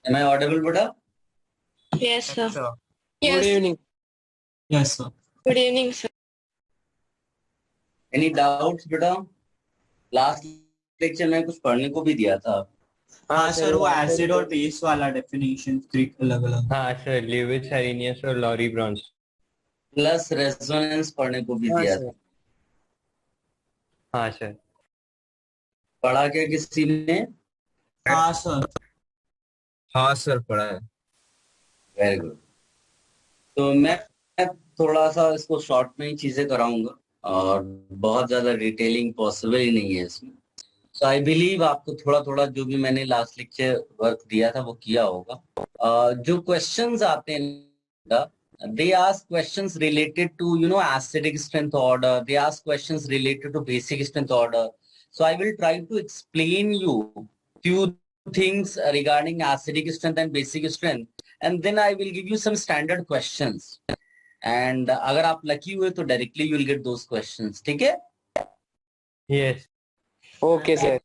Am I audible, beta? Yes, sir. Sir. Yes. Good evening. Yes, sir. Good evening, sir. Any doubts, beta? Last lecture में कुछ पढ़ने को भी दिया था। हाँ सर, वो एसिड और बेस वाला डेफिनेशन अलग अलग। हाँ सर, लीविट्स, एरिनियस और लॉरी ब्रॉन्स प्लस रेजोनेंस पढ़ने को भी हाँ दिया सर। था। हाँ सर। पढ़ा क्या किसी ने? हाँ सर। हाँ सर, पढ़ा है। Very good. तो मैं थोड़ा सा इसको शॉर्ट में ही चीजें कराऊंगा और बहुत ज्यादा डिटेलिंग पॉसिबल ही नहीं है इसमें। सो आई बिलीव आपको थोड़ा थोड़ा जो भी मैंने लास्ट लेक्चर वर्क दिया था वो किया होगा। जो क्वेश्चंस आते हैं, they ask questions related to acidic strength order. They ask questions related to basic strength order. So I will try to explain you few things regarding acidic strength and basic strength, and then I will give you some standard questions. And अगर आप lucky हुए तो directly you will get those questions. ठीक है? Yes. Okay sir.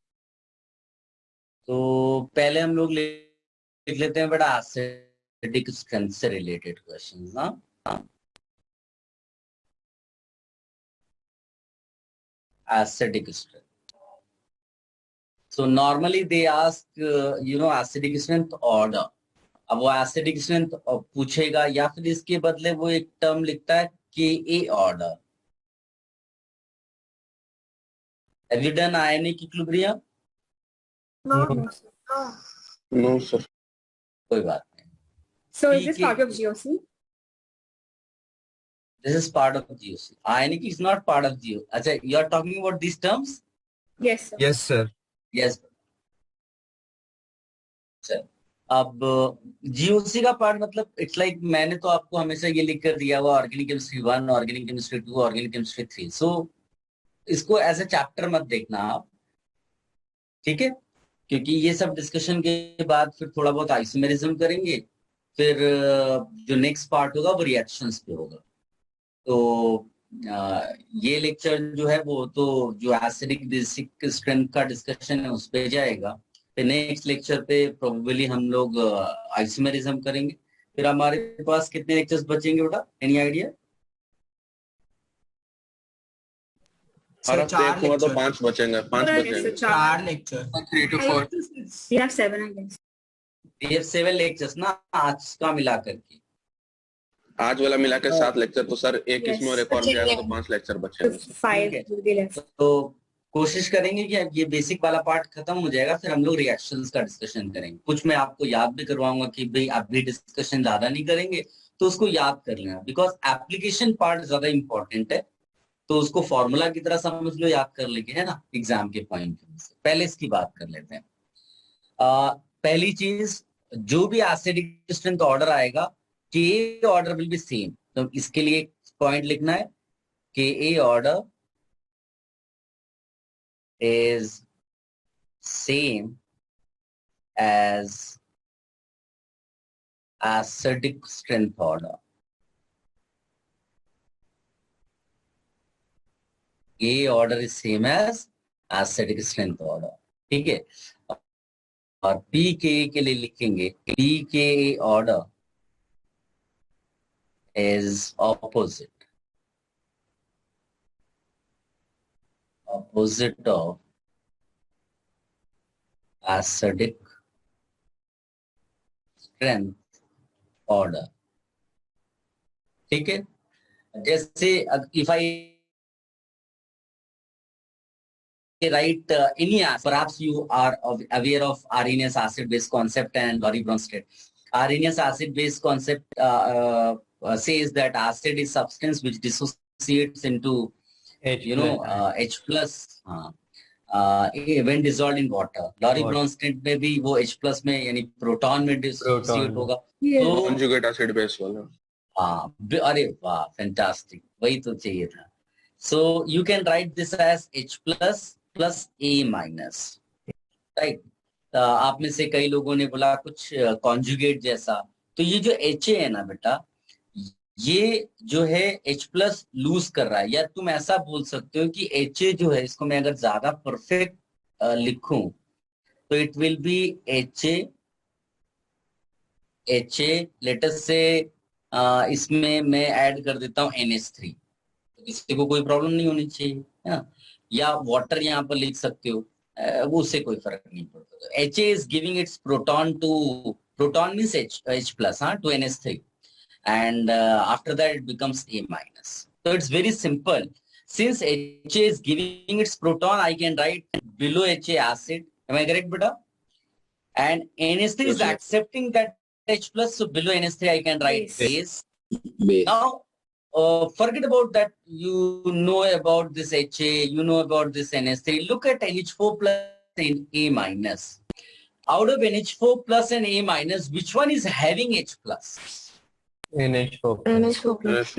तो पहले हम लोग लिख लेते हैं बेटा एसिडिक स्ट्रेंथ से रिलेटेड क्वेश्चंस ना। Acidic strength, so normally they ask acidic strength order. अब वो एसिडिक स्ट्रेंथ पूछेगा या फिर इसके बदले वो एक टर्म लिखता है K a order. Have you done ionic equilibrium? No sir. कोई बात नहीं। So is this part of GOC? This is part of GOC. Ionic is not part of GOC. अच्छा, you are talking about these terms? Yes, sir. Yes sir. Yes. चल, अब GOC का part मतलब it's like मैंने तो आपको हमेशा ये लिख कर दिया हुआ organic chemistry 1, organic chemistry 2, organic chemistry 3। सो इसको एज ए चैप्टर मत देखना आप, ठीक है? क्योंकि ये सब डिस्कशन के बाद फिर थोड़ा बहुत आइसोमेरिज्म करेंगे, फिर जो नेक्स्ट पार्ट होगा वो रिएक्शंस पे होगा। तो ये लेक्चर जो है वो तो जो एसिडिक बेसिक स्ट्रेंथ का डिस्कशन है उस पे जाएगा। फिर नेक्स्ट लेक्चर पे प्रोबेबली हम लोग आइसोमेरिज्म करेंगे। फिर हमारे पास कितने लेक्चर्स बचेंगे बेटा? Any idea? सर, 4 हुआ तो लेक्चर। 5 बचेंगे, 5 Yes, बचेंगे। sir, 4 lecture. 3 to 4। We have 7, I guess. ये 7 लेक्चर्स ना आज का मिला करके। आज वाला मिला के 7 लेक्चर, तो सर एक Yes. इसमें और एक और जाएगा तो 5 लेक्चर So बचेंगे। 5 ठीक है। will be left. तो कोशिश करेंगे कि अब ये बेसिक वाला पार्ट खत्म हो जाएगा, फिर हम लोग रिएक्शंस का डिस्कशन करेंगे। कुछ मैं आपको याद भी करवाऊंगा कि भाई अभी डिस्कशन ज्यादा नहीं करेंगे तो उसको याद कर लेना, बिकॉज एप्लीकेशन पार्ट ज्यादा इंपॉर्टेंट है। तो उसको फॉर्मूला की तरह समझ लो, याद कर लेंगे, है ना, एग्जाम के पॉइंट से। पहले इसकी बात कर लेते हैं। पहली चीज, जो भी एसिडिक स्ट्रेंथ ऑर्डर आएगा के ऑर्डर विल बी सेम। तो इसके लिए पॉइंट लिखना है K a order is same as acidic strength order. A order is same as acidic strength order. ठीक है? और pKa के लिए लिखेंगे pKa order is opposite of acidic strength order. ठीक है? जैसे if I write any acid, perhaps you are aware of Arrhenius acid-base concept and Lorry-Bronsted. Arrhenius acid-base concept says that acid is substance which dissociates into H plus when dissolved in water. Lorry-Bronsted में भी वो H plus में यानी proton में dissociate होगा। Yes. तो conjugate acid base वाला। हाँ, अरे वाह, फैंटास्टिक, वही तो चाहिए था। So you can write this as H plus plus A minus, right? आप में से कई लोगों ने बोला कुछ कॉन्जुगेट जैसा, तो ये जो H है ना बेटा, ये जो है H प्लस लूज कर रहा है। या तुम ऐसा बोल सकते हो कि H जो है, इसको मैं अगर ज्यादा परफेक्ट लिखूं तो it will B H HA latest से इसमें मैं ऐड कर देता हूँ NH3, तो किसी को कोई प्रॉब्लम नहीं होनी चाहिए, है ना। या वाटर यहाँ पर लिख सकते हो, वो उससे कोई फर्क नहीं पड़ता। तो HA is giving it's proton means H plus, हाँ, to NH3, and after that it becomes A minus. So it's very simple. Since HA is giving its proton, I can write below HA acid. Am I correct, beta? And NH3 is Yes, sir. accepting that H plus, so below NH3 I can write Base. Base. Now, forget about that. You know about this HA, you know about this NH3. Look at NH4 plus and A minus. Out of NH4 plus and A minus, which one is having H plus? NH4 NH4 plus.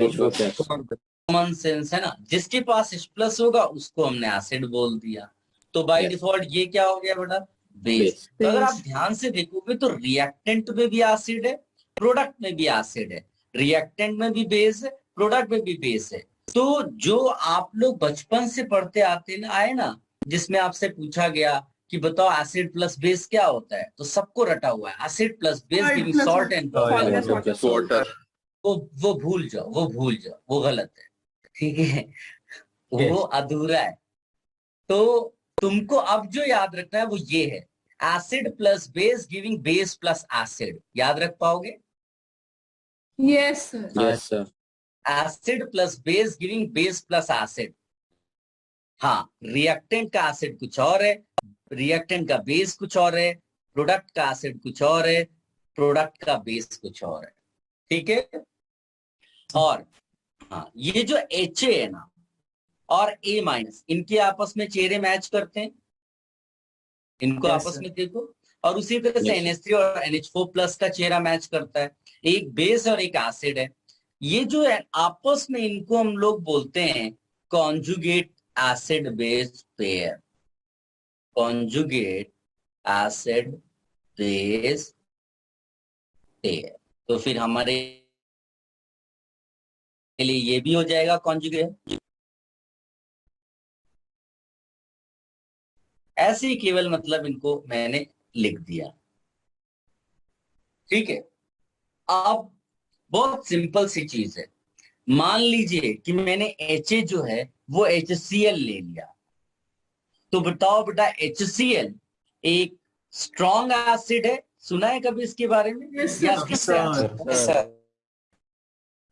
Common sense है ना, जिसके पास H plus होगा उसको हमने acid बोल दिया, तो bye Yes. Default ये क्या हो गया बेटा, बेस। तो अगर आप ध्यान से देखोगे तो रिएक्टेंट में भी एसिड है, प्रोडक्ट में भी एसिड है, रिएक्टेंट में भी बेस है, प्रोडक्ट में भी बेस है। तो जो आप लोग बचपन से पढ़ते आए ना, जिसमें आपसे पूछा गया कि बताओ एसिड प्लस बेस क्या होता है, तो सबको रटा हुआ है acid plus base giving salt and Water. वो भूल जाओ, वो गलत है, ठीक है, वो अधूरा है। तो तुमको अब जो याद रखना है वो ये है, acid plus base giving base plus acid. याद रख पाओगे? Yes, sir. Yes, sir. Acid plus base giving base plus acid. हाँ, रिएक्टेंट का एसिड कुछ और है, रिएक्टेंट का बेस कुछ और है, प्रोडक्ट का एसिड कुछ और है, प्रोडक्ट का बेस कुछ और है, ठीक है। और हाँ, ये जो HA है ना और A माइनस, इनके आपस में चेहरे मैच करते हैं, इनको Yes, आपस sir. में देखो, और उसी तरह से Yes, sir. NH3 और NH4 प्लस का चेहरा मैच करता है, एक बेस और एक एसिड है। ये जो है आपस में, इनको हम लोग बोलते हैं conjugate acid base pair, conjugate acid base pair. तो फिर हमारे लिए ये भी हो जाएगा कॉन्जुगेट। ऐसे ही केवल मतलब इनको मैंने लिख दिया, ठीक है। अब बहुत सिंपल सी चीज है, मान लीजिए कि मैंने HA जो है वो HCl ले लिया, तो बताओ बेटा HCl एक स्ट्रॉन्ग एसिड है, सुना है कभी इसके बारे में? Yes, या sir.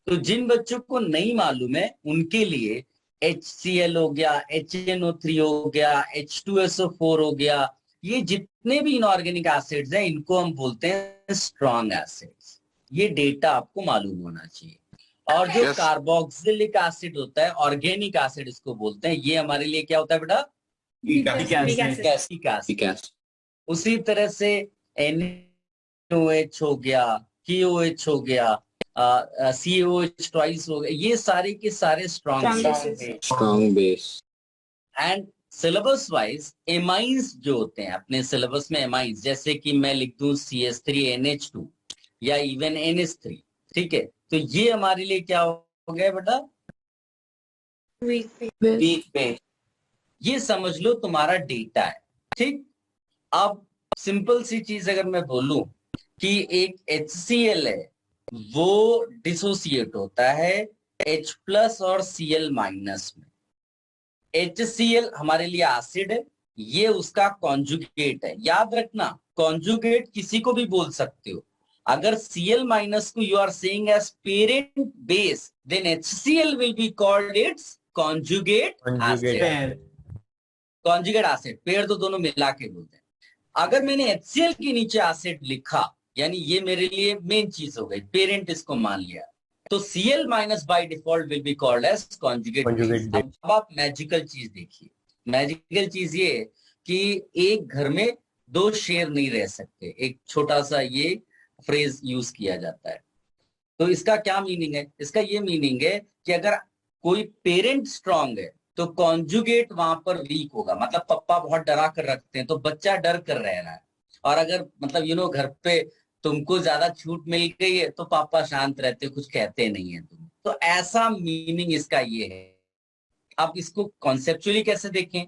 तो जिन बच्चों को नहीं मालूम है उनके लिए HCl हो गया, HNO3 हो गया, H2SO4 हो गया, ये जितने भी इनऑर्गेनिक एसिड्स हैं इनको हम बोलते हैं स्ट्रॉन्ग एसिड्स। ये डेटा आपको मालूम होना चाहिए। और जो Yes. कार्बोक्सिलिक एसिड होता है, ऑर्गेनिक एसिड इसको बोलते हैं, ये हमारे लिए क्या होता है बेटा? Weak Weak acid. acid. Weak acid। Weak acid. उसी तरह से NOH हो गया, KOH हो गया, COH ट्वाइस हो गया, ये सारे के सारे strong Strong Strong base. And syllabus wise amines जो होते हैं, अपने सिलेबस में एमाइंस, जैसे कि मैं लिख दूं CH3NH2 या इवन NH3, ठीक है, तो ये हमारे लिए क्या हो गया बेटा? Weak base. ये समझ लो तुम्हारा डेटा है, ठीक। अब सिंपल सी चीज अगर मैं बोलूं कि एक HCl है, वो डिसोसिएट होता है H प्लस और Cl माइनस में। HCl हमारे लिए एसिड है, ये उसका कॉन्जुगेट है। याद रखना, कॉन्जुगेट किसी को भी बोल सकते हो। अगर Cl माइनस को you are saying as parent base, then HCl will be called its conjugate acid. Pair. Conjugate acid, pair तो दोनों मिला के बोलते हैं। अगर मैंने HCl के नीचे एसिड लिखा, यानी ये मेरे लिए मेन चीज हो गई, पेरेंट इसको मान लिया, तो Cl minus by default will be called as conjugate base. अब आप मैजिकल चीज देखिए, मैजिकल चीज ये है कि एक घर में दो शेर नहीं रह सकते, एक छोटा सा ये फ्रेज यूज किया जाता है। तो इसका क्या मीनिंग है? इसका ये मीनिंग है कि अगर कोई पेरेंट स्ट्रांग है तो कॉन्जुगेट वहां पर वीक होगा, मतलब पापा बहुत डरा कर रखते हैं तो बच्चा डर कर रह रहा है, और अगर मतलब घर पे तुमको ज्यादा छूट मिल गई है तो पापा शांत रहते, कुछ कहते नहीं है तुम। तो ऐसा मीनिंग इसका ये है। आप इसको कॉन्सेप्चुअली कैसे देखें,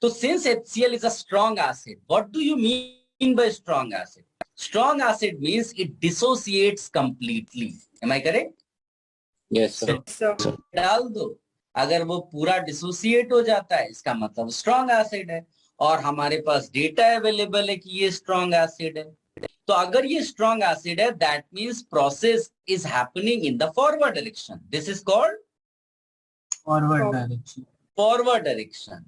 तो since HCl is a strong acid, what do you mean by strong acid? Strong acid means it dissociates completely. Am I correct? Yes, sir. So, डाल दो, अगर वो पूरा डिसोसिएट हो जाता है इसका मतलब स्ट्रॉन्ग एसिड है, और हमारे पास डेटा अवेलेबल है कि ये स्ट्रॉन्ग एसिड है. तो अगर ये स्ट्रॉन्ग एसिड है, that means process is happening in the forward direction. This is called forward direction. Forward direction.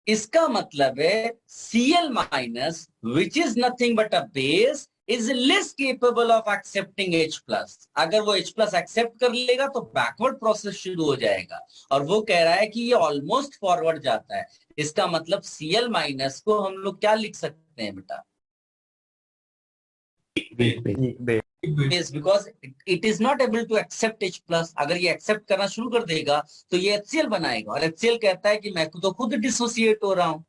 इसका मतलब है Cl minus which is nothing but a base is less capable of accepting H plus. अगर वो H plus accept कर लेगा तो backward process शुरू हो जाएगा, और वो कह रहा है कि ये ऑलमोस्ट फॉरवर्ड जाता है. इसका मतलब Cl माइनस को हम लोग क्या लिख सकते हैं बेटा? Base, because it is not able to accept H plus. अगर ये एक्सेप्ट करना शुरू कर देगा तो ये HCl बनाएगा, और HCl कहता है कि मैं तो खुद डिसोसिएट हो रहा हूं.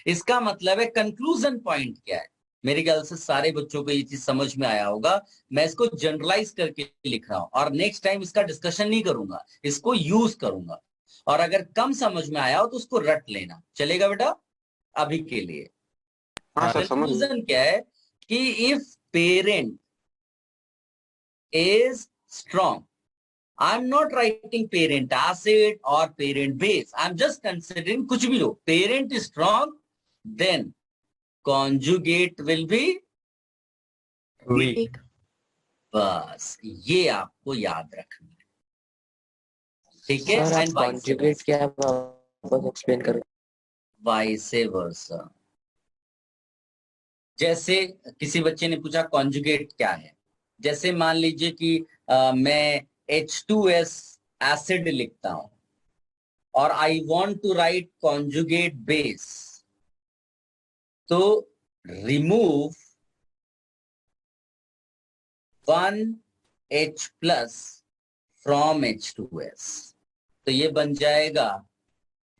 इसका मतलब है कंक्लूजन पॉइंट क्या है? मेरे ख्याल से सारे बच्चों को ये चीज समझ में आया होगा. मैं इसको जनरलाइज करके लिख रहा हूं, और नेक्स्ट टाइम इसका डिस्कशन नहीं करूंगा, इसको यूज करूंगा. और अगर कम समझ में आया हो तो उसको रट लेना, चलेगा बेटा अभी के लिए. हाँ सर, समझ गए. कंक्लूजन क्या है कि if parent is strong, I am not writing parent acid और parent base, I am just considering कुछ भी लो. Parent is strong, then conjugate will be weak. बस ये आपको याद रखना है, ठीक है. सर आप एंड कॉन्जुगेट क्या है वापस एक्सप्लेन करें. वाइसे वर्सा. जैसे किसी बच्चे ने पूछा कॉन्जुगेट क्या है. जैसे मान लीजिए कि मैं H2S एसिड लिखता हूं और I want to write conjugate base, तो remove 1H plus from H2S. तो ये बन जाएगा,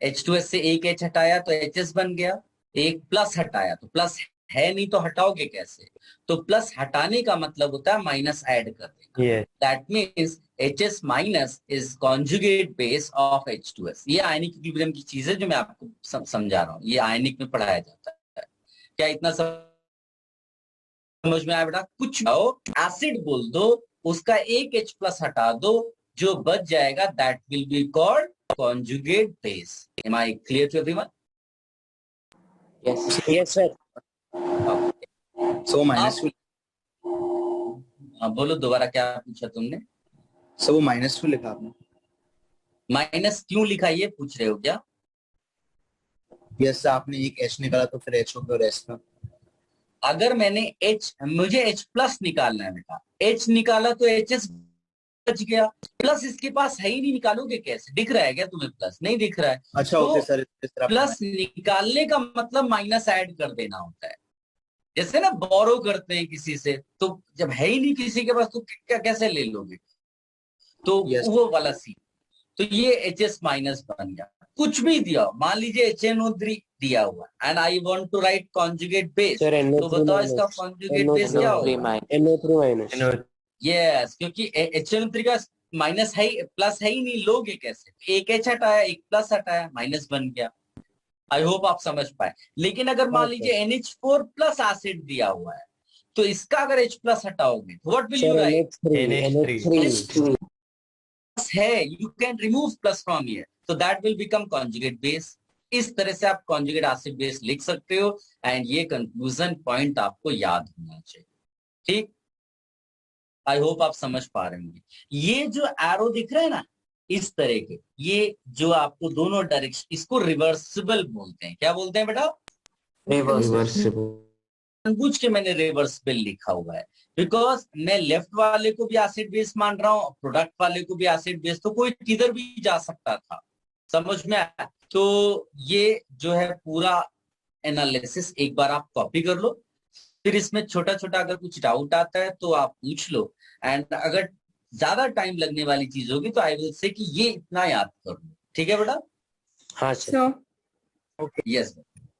H2S से एक H हटाया तो HS बन गया, एक प्लस हटाया तो प्लस है नहीं तो हटाओगे कैसे? तो प्लस हटाने का मतलब होता है माइनस ऐड कर देना. Yes. That means HS minus is conjugate base of H2S. ये आयनिक इक्विलिब्रियम की चीज है जो मैं आपको समझा रहा हूँ, ये आयनिक में पढ़ाया जाता है. क्या इतना समझ में आया बेटा? कुछ एसिड बोल दो, उसका एक H प्लस हटा दो, जो बच जाएगा that will be called conjugate base. Am I clear to everyone? Yes yes sir. So minus two. बोलो दोबारा, क्या पूछा तुमने? सो वो माइनस टू लिखा आपने. माइनस क्यों लिखा ये पूछ रहे हो क्या? यस, आपने एक एच निकाला तो फिर एच हो गया रेस्ट में. अगर मैंने मुझे H प्लस निकालना है बेटा, H निकाला तो HS बच गया, प्लस इसके पास है ही नहीं, निकालोगे कैसे? दिख रहा है क्या तुम्हें प्लस? नहीं दिख रहा है. अच्छा तो ओके सर. प्लस निकालने का मतलब माइनस ऐड कर देना होता है. जैसे ना बोरो करते हैं किसी से, तो जब है ही नहीं किसी के पास तो क्या कैसे ले लोगे? तो वो वाला सी. तो ये HS माइनस बन गया. कुछ भी दिया, मान लीजिए HNO3 दिया हुआ and I want to write conjugate base, तो बताओ इसका कॉन्जुगेट बेस क्या होगा? NO3 minus. यस, क्योंकि HNO3 का माइनस है, प्लस है ही नहीं, लोगे कैसे? एक H हटाया, एक प्लस हटाया, माइनस बन गया. आई होप आप समझ पाए. लेकिन अगर मान लीजिए NH4 प्लस एसिड दिया हुआ है, तो इसका अगर H प्लस हटाओगे तो what will you right? NH3. है, you can remove plus from here, so that will become conjugate base. इस तरह से आप conjugate acid base लिख सकते हो, एंड ये कंक्लूजन पॉइंट आपको याद होना चाहिए. ठीक, आई होप आप समझ पा रहे होंगे. ये जो एरो दिख रहा है ना इस तरह के, ये जो आपको दोनों डायरेक्शन, इसको रिवर्सिबल बोलते हैं. क्या बोलते हैं बेटा? रिवर्सिबल. जानबूझ के मैंने रिवर्सिबल लिखा हुआ है, बिकॉज मैं लेफ्ट वाले को भी एसिड बेस मान रहा हूँ, प्रोडक्ट वाले को भी एसिड बेस, तो कोई किधर भी जा सकता था. समझ में आया? तो ये जो है पूरा एनालिसिस एक बार आप कॉपी कर लो, फिर इसमें छोटा छोटा अगर कुछ डाउट आता है तो आप पूछ लो, एंड अगर ज्यादा टाइम लगने वाली चीज होगी तो आई विल से कि ये इतना याद कर लो. ठीक है बेटा? हाँ sir. so, yes.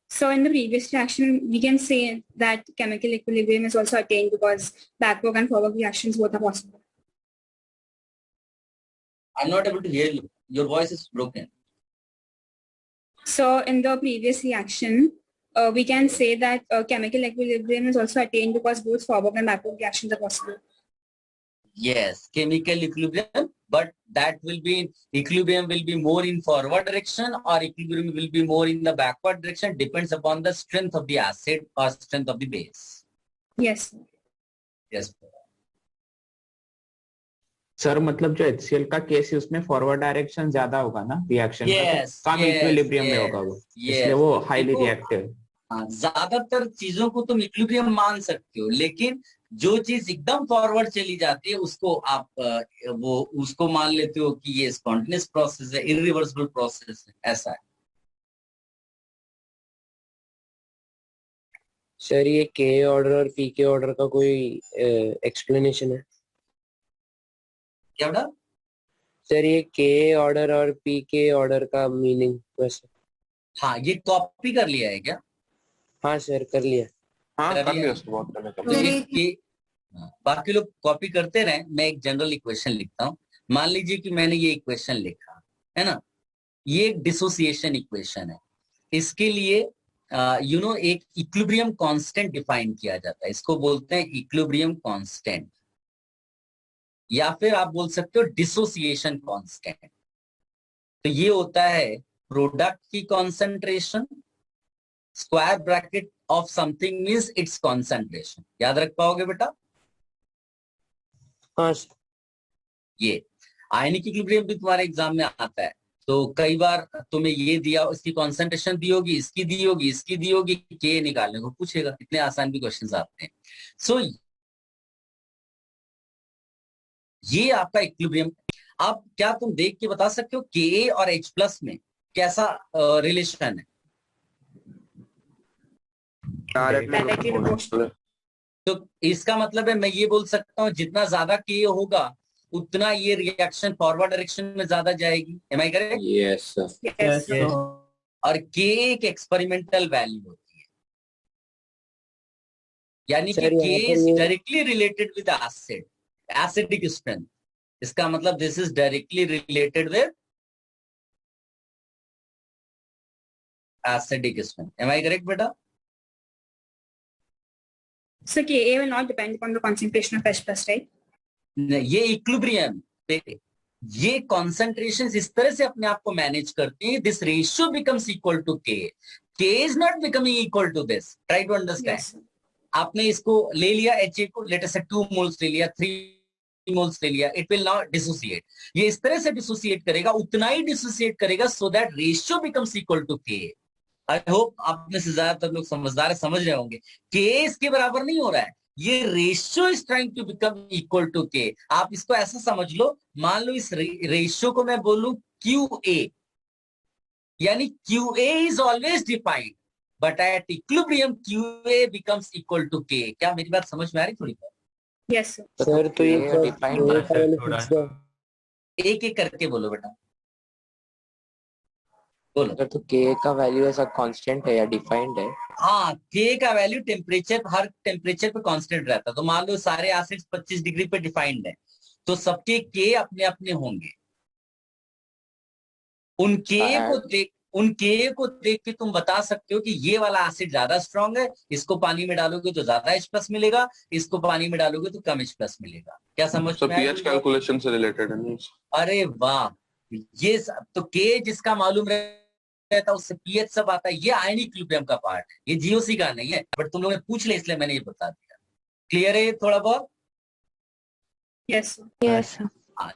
so in the previous reaction, we can say that chemical equilibrium is also attained because backward and forward reactions both are possible. I'm not able to hear you. Your voice is broken. So in the previous reaction, we can say that chemical equilibrium is also attained because both forward and backward reactions are possible. Yes, chemical equilibrium, but that will be equilibrium will be more in forward direction or equilibrium will be more in the backward direction, depends upon the strength of the acid or strength of the base. Yes. Yes. Sir मतलब जो HCl का case है उसमें forward direction ज्यादा होगा ना reaction का, तो कम इक्विलिब्रियम में होगा वो, इसलिए वो हाईली रिएक्टिव। ज्यादातर चीजों को तुम इक्विलिब्रियम मान सकते हो, लेकिन जो चीज एकदम फॉरवर्ड चली जाती है उसको आप वो उसको मान लेते हो कि ये स्पॉन्टेनियस प्रोसेस है, इरिवर्सिबल प्रोसेस है, ऐसा है। सर ये के ऑर्डर और पी के ऑर्डर का कोई एक्सप्लेनेशन है क्या बेटा? सर ये के ऑर्डर और पी के ऑर्डर का मीनिंग वैसे? हाँ, ये कॉपी कर लिया है क्या? हाँ सर कर लिया। हाँ कर लिया उसको बहुत पहले कर लिया। तो ये बाकी लोग कॉपी करते रहे, मैं एक जनरल इक्वेशन लिखता हूँ। मान लीजिए कि मैंने ये इक्वेशन लिखा है ना, ये एक डिसोसिएशन इक्वेशन है। इसके लिए एक इक्विलिब्रियम कांस्टेंट डिफाइन किया जाता है, इसको बोलते हैं इक्विलिब्रियम कांस्टेंट, या फिर आप बोल सकते हो डिसोसिएशन कांस्टेंट। तो ये होता है प्रोडक्ट की concentration square bracket of something means it's concentration. याद रख पाओगे बेटा? हाँ। ये आयनिक इक्विलिब्रियम भी तुम्हारे एग्जाम में आता है, तो कई बार तुम्हें ये दिया, इसकी कॉन्सेंट्रेशन दी होगी, इसकी दी होगी, इसकी दी होगी, के निकालने को पूछेगा। इतने आसान भी क्वेश्चंस आते हैं। सो ये आपका इक्विलिब्रियम। अब क्या तुम देख के बता सकते हो के और H प्लस में कैसा रिलेशन है? तो इसका मतलब है मैं ये बोल सकता हूँ जितना ज्यादा के होगा उतना ये रिएक्शन फॉरवर्ड डायरेक्शन में ज्यादा जाएगी। Am I correct? Yes sir. और के एक एक्सपेरिमेंटल वैल्यू होती है, यानी कि K is directly related with acid, acidic strength. इसका मतलब this is directly related with acidic strength. Am I correct बेटा? So Ka will not depend upon the concentration of H plus, right? ये equilibrium पे ये concentration इस तरह से अपने आप को मैनेज करती है, this ratio becomes equal to K. K is not becoming equal to this. Try to understand. आपने इसको ले लिया, HA को लेट अस से 2 मोल्स ले लिया, 3 मोल्स ले लिया, इट विल नॉट डिसोसिएट। ये इस तरह से डिसोसिएट करेगा, उतना ही डिसोसिएट करेगा, so that ratio becomes equal to K. I hope आप में से ज्यादातर लोग समझदार है, समझ रहे होंगे। के इसके बराबर नहीं हो रहा है, ये ratio is trying to become equal to K. आप इसको ऐसा समझ लो, मान लो इस रेशियो को मैं बोलूं QA, यानी QA is always defined, but at equilibrium QA becomes equal to K. क्या मेरी बात समझ में आ रही थोड़ी? Yes sir. तो ये डिफाइंड एक एक करके बोलो बेटा, बोलो। तो के का वैल्यू ऐसा कांस्टेंट है या डिफाइंड है? हाँ, के का वैल्यू टेम्परेचर, हर टेम्परेचर पे कांस्टेंट रहता है। तो मान लो सारे एसिड्स 25 डिग्री पे डिफाइंड है, तो सबके के अपने अपने होंगे। उन के को देख के तुम बता सकते हो कि ये वाला एसिड ज्यादा स्ट्रांग है, इसको पानी में डालोगे तो ज्यादा H प्लस मिलेगा, इसको पानी में डालोगे तो कम H प्लस मिलेगा। क्या समझ में आया? पीएच कैलकुलेशन से रिलेटेड है। अरे वाह, ये तो के जिसका मालूम रहता है उससे पीएच सब आता है। ये आयनिक इक्विलिब्रियम का पार्ट है, ये जीओसी का नहीं है, बट तुम लोगों ने पूछ लिया इसलिए मैंने ये बता दिया। क्लियर है थोड़ा बहुत? Yes yes.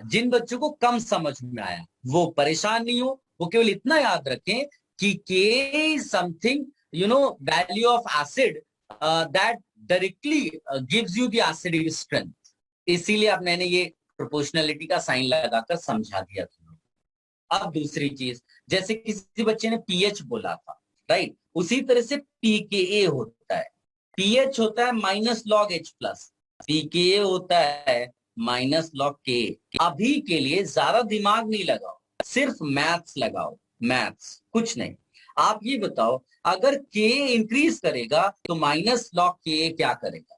जिन बच्चों को कम समझ में आया वो परेशान नहीं हो, वो केवल इतना याद रखें कि K is something value of acid that directly gives you the acidic strength. इसीलिए अब मैंने ये प्रोपोर्शनलिटी का साइन लगाकर समझा दिया था। अब दूसरी चीज, जैसे किसी बच्चे ने पीएच बोला था, राइट, उसी तरह से पीकेए होता है। पीएच होता है minus log H plus, pKa होता है माइनस लॉग के। अभी के लिए ज्यादा दिमाग नहीं लगाओ, सिर्फ मैथ्स लगाओ, मैथ्स, कुछ नहीं। आप ये बताओ, अगर के इंक्रीज करेगा तो माइनस लॉग के क्या करेगा?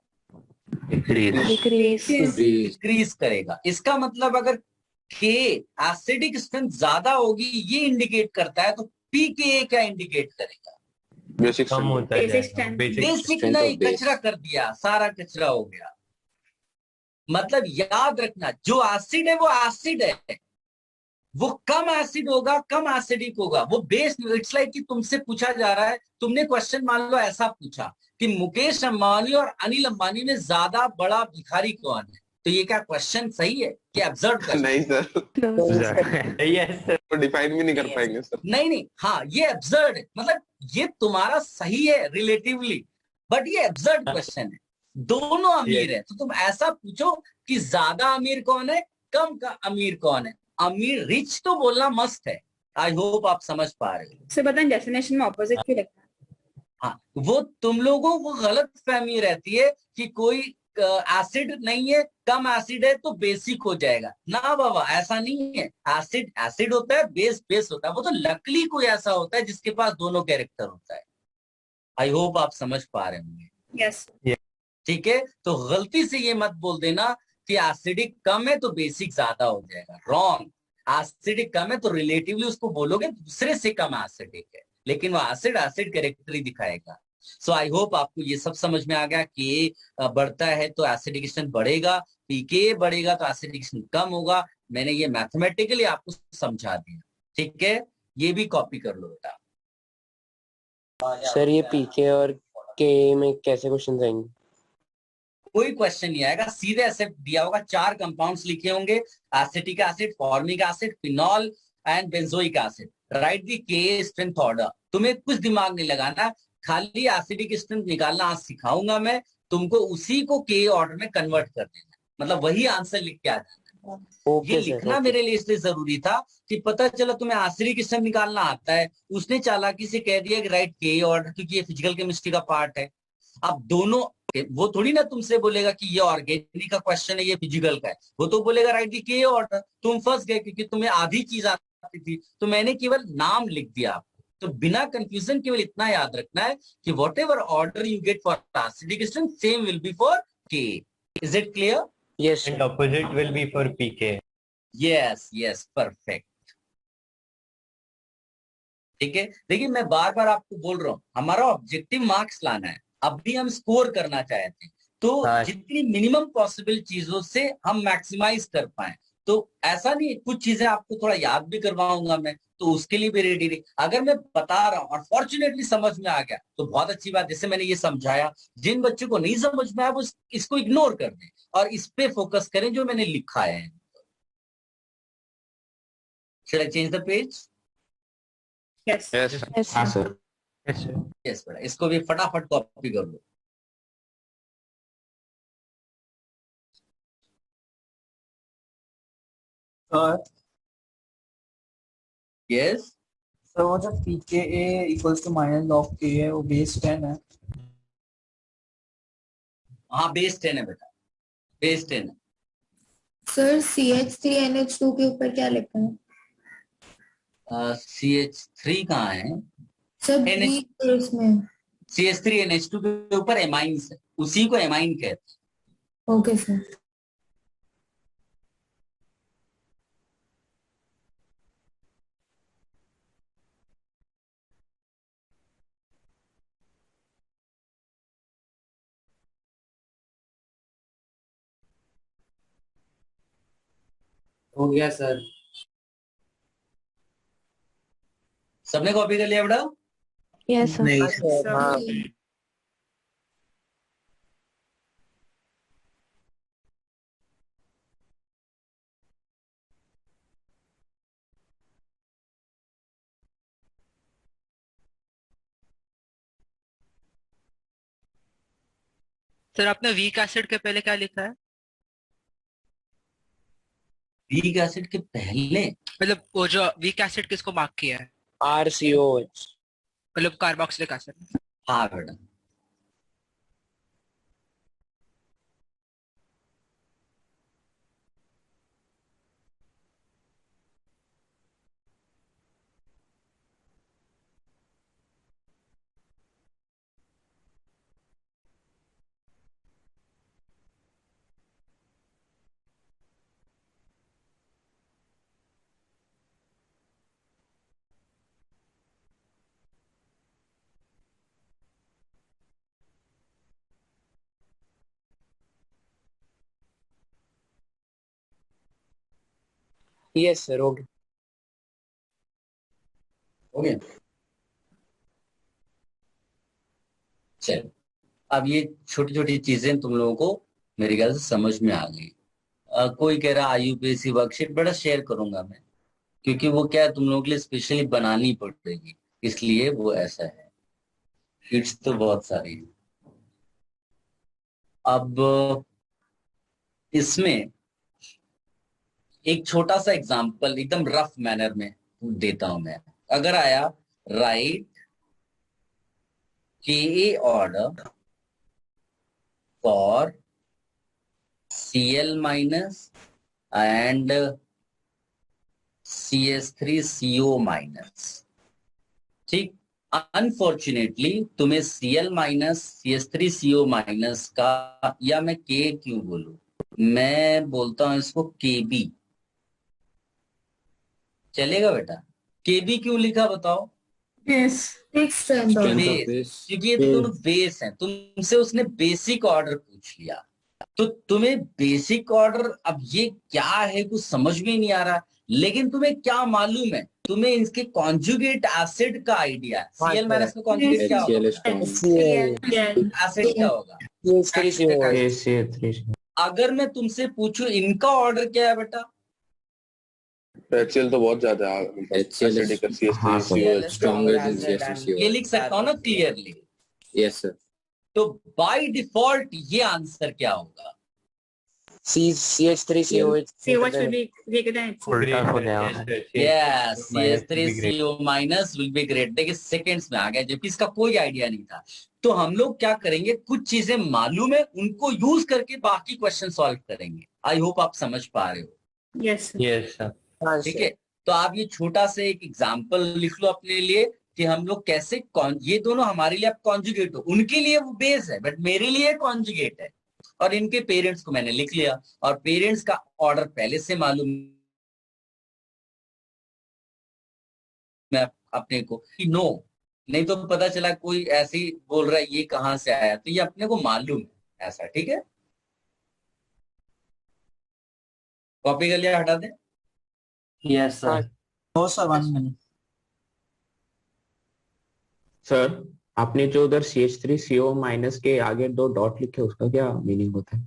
डिक्रीज करेगा। इसका मतलब अगर के एसिडिक स्ट्रेंथ ज्यादा होगी, ये इंडिकेट करता है, तो पी के क्या इंडिकेट करेगा? बेसिक कम होता Basic जाएगा strength. बेसिक बेसिक strength नहीं, of base. कचरा कर दिया, सारा कचरा हो गया। मतलब याद रखना, जो एसिड है वो एसिड है, वो कम एसिड होगा, कम एसिडिक होगा, वो बेस। इट्स लाइक कि तुमसे पूछा जा रहा है, तुमने क्वेश्चन मान लो ऐसा पूछा कि मुकेश अंबानी और अनिल अंबानी में ज्यादा बड़ा भिखारी कौन है, तो ये क्या क्वेश्चन सही है कि एब्सर्ड क्वेश्चन? नहीं सर, यस सर तो डिफाइन भी नहीं कर पाएंगे सर। नहीं, हाँ ये एब्सर्ड है, मतलब ये तुम्हारा सही है रिलेटिवली, बट ये एब्सर्ड क्वेश्चन है। दोनों अमीर है, तो तुम ऐसा पूछो कि ज्यादा अमीर कौन है, कम का अमीर कौन है। अमीर रिच तो बोलना मस्त है। आई होप आप समझ पा रहे हो। So बताएं डेफिनेशन में ऑपोजिट क्यों लगता है? हाँ, वो तुम लोगों को गलत फहमी रहती है कि कोई एसिड नहीं है, कम एसिड है तो बेसिक हो जाएगा। ना बाबा, ऐसा नहीं है। एसिड एसिड होता है, बेस बेस होता है। वो तो लकली कोई ऐसा होता है जिसके पास दोनों कैरेक्टर होता है। आई होप आप समझ पा रहे होंगे। Yes. ठीक है, तो गलती से ये मत बोल देना कि एसिडिक कम है तो बेसिक ज्यादा हो जाएगा। रॉन्ग। एसिडिक कम है तो रिलेटिवली उसको बोलोगे दूसरे से कम एसिडिक है, लेकिन वो एसिड एसिड कैरेक्टर ही दिखाएगा। सो आई होप आपको ये सब समझ में आ गया कि बढ़ता है तो एसिडिकेशन बढ़ेगा, पीके बढ़ेगा तो एसिडिकेशन कम होगा। मैंने ये मैथमेटिकली आपको समझा दिया। ठीक है, ये भी कॉपी कर लो बेटा। सर ये पीके और के में कैसे क्वेश्चन आएंगे? कोई क्वेश्चन नहीं आएगा, सीधे ऐसे दिया होगा, 4 कंपाउंड्स लिखे होंगे, acetic acid, formic acid, phenol and benzoic acid. Right the K strength order. तुम्हें कुछ दिमाग नहीं लगाना, खाली एसिडिक स्ट्रेंथ निकालना आज सिखाऊंगा मैं तुमको, उसी को के ऑर्डर में कन्वर्ट कर देना, मतलब वही आंसर लिख के आ जाना। ये लिखना मेरे लिए इसलिए जरूरी था कि पता चला तुम्हें एसिडिक स्ट्रेंथ निकालना आता है, उसने चालाकी से कह दिया कि राइट के ऑर्डर, क्योंकि ये फिजिकल केमिस्ट्री का पार्ट है। अब दोनों, वो थोड़ी ना तुमसे बोलेगा कि ये ऑर्गेनिक का क्वेश्चन है, ये फिजिकल का है। वो तो बोलेगा राइट दी के ऑर्डर। तुम फंस गए क्योंकि तुम्हें आधी चीज आती थी, तो मैंने केवल नाम लिख दिया आपको। तो बिना कंफ्यूजन केवल इतना याद रखना है कि whatever order you get for acidic strength, same will be for K. Is it clear? Yes and opposite will be for pK. Yes yes, perfect. ठीक है, देखिए मैं बार बार आपको बोल रहा हूं, हमारा ऑब्जेक्टिव मार्क्स लाना है। अभी हम स्कोर करना चाहते हैं, तो हाँ। जितनी मिनिमम पॉसिबल चीजों से हम मैक्सिमाइज कर पाए। तो ऐसा नहीं, कुछ चीजें आपको थोड़ा याद भी करवाऊंगा मैं, तो उसके लिए भी रेडी रही। अगर मैं बता रहा हूं और फॉर्चुनेटली समझ में आ गया तो बहुत अच्छी बात। जैसे मैंने ये समझाया, जिन बच्चों को नहीं समझ में आया वो इसको इग्नोर कर दें और इस पे फोकस करें जो मैंने लिखा है। Shall I change the page? Yes. Yes हाँ सर। यस बेटा, इसको भी फटाफट कॉपी कर लो। सर यस, सर वो जो pKa equals to minus log K है वो बेस 10 है। हाँ बेस 10 है बेटा, बेस 10 है। सर CH3NH2 के ऊपर क्या लिखा है? CH3 कहाँ है? सर बी इसमें। CH3NH2 के ऊपर एमाइंस है, उसी को एमाइन कहते हैं। Okay sir. हो गया सर। सबने कॉपी कर लिया बेटा? Yes, sir. नहीं So, हाँ सर आपने वीक एसिड के पहले क्या लिखा है? वीक एसिड के पहले मतलब वो जो वीक एसिड किसको मार्क किया है? RCOH। मतलब कार्बोक्सिलिक एसिड। हाँ बेटा। यस सर, हो गया। हो गया। चलो, अब ये छोटी छोटी चीजें तुम लोगों को मेरे ख्याल से समझ में आ गई। कोई कह रहा IUPAC वर्कशीट, बड़ा शेयर करूंगा मैं, क्योंकि वो क्या है तुम लोगों के लिए स्पेशली बनानी पड़ेगी, इसलिए वो ऐसा है। शीट्स तो बहुत सारी है। अब इसमें एक छोटा सा एग्जांपल एकदम रफ मैनर में देता हूं मैं। अगर आया right KA order for Cl minus and CH3CO minus, ठीक। अनफॉर्चुनेटली तुम्हें Cl माइनस CH3CO माइनस का, या मैं K क्यों बोलूं, मैं बोलता हूं इसको KB, चलेगा बेटा? KB क्यों लिखा बताओ? Yes. क्योंकि ये दोनों बेस हैं। तुमसे उसने बेसिक ऑर्डर पूछ लिया, तो तुम्हें बेसिक ऑर्डर, अब ये क्या है कुछ समझ में नहीं आ रहा, लेकिन तुम्हें क्या मालूम है, तुम्हें इसके कॉन्जुगेट एसिड का आइडिया है। Cl माइनस का कॉन्जुगेट क्या होगा? एसिड क्या होगा? अगर मैं तुमसे पूछूं इनका ऑर्डर क्या है बेटा? HCl तो बहुत ज्यादा है, acidic CH3CO stronger than CH3CO। ये लिख सकता हूं ना क्लियरली? Yes sir. तो बाय डिफॉल्ट ये आंसर क्या होगा? CH3CO COH will be greater than HCl. Yes, CH3CO minus will be great. देखिए सेकेंड्स में आ गया, जबकि इसका कोई आइडिया नहीं था। तो हम लोग क्या करेंगे, कुछ चीजें मालूम है उनको यूज करके बाकी क्वेश्चन सॉल्व करेंगे। आई होप आप समझ पा रहे हो। Yes. Yes sir. ठीक है, तो आप ये छोटा सा एक एग्जाम्पल लिख लो अपने लिए कि हम लोग कैसे, ये दोनों हमारे लिए अब कॉन्जुगेट हो, उनके लिए वो बेस है बट मेरे लिए कॉन्जुगेट है। और इनके पेरेंट्स को मैंने लिख लिया, और पेरेंट्स का ऑर्डर पहले से मालूम मैं अपने को कि नो, नहीं तो पता चला कोई ऐसे ही बोल रहा है ये कहां से आया, तो ये अपने को मालूम है ऐसा। ठीक है, कॉपी कर लिया, हटा दें। Yes, sir. No, sir, 1 minute. Sir आपने जो उधर CH3CO माइनस के आगे 2 डॉट लिखे उसका क्या मीनिंग होता है?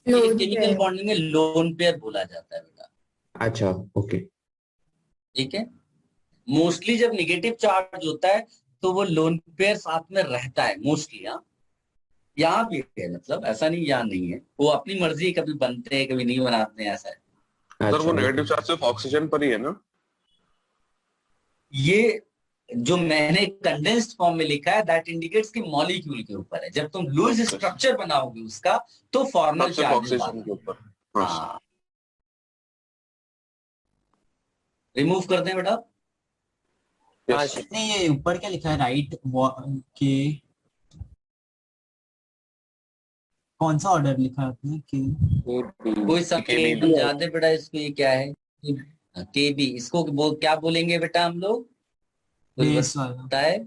केमिकल बॉन्डिंग में लोन पेयर बोला जाता है बेटा। अच्छा, ओके। ठीक है, मोस्टली जब नेगेटिव चार्ज होता है तो वो लोन पेयर साथ में रहता है मोस्टली। हाँ, यहाँ भी है, मतलब ऐसा नहीं यहाँ नहीं है, वो अपनी मर्जी, कभी बनते हैं कभी नहीं बनाते हैं, ऐसा है। सर वो नेगेटिव चार्ज सिर्फ ऑक्सीजन पर ही है ना? ये जो मैंने कंडेंस्ड फॉर्म में लिखा है दैट इंडिकेट्स कि मॉलिक्यूल के ऊपर है। जब तुम लूज स्ट्रक्चर बनाओगे उसका तो फॉर्मल चार्ज ऑक्सीजन के ऊपर। हाँ, रिमूव कर दें बेटा। नहीं, ये ऊपर क्या लिखा है, राइट के कौन सा ऑर्डर लिखा है आपने? कोई समझ जाते बेटा इसको, ये क्या है? KB, इसको क्या बोलेंगे बेटा हम लोग? वाला है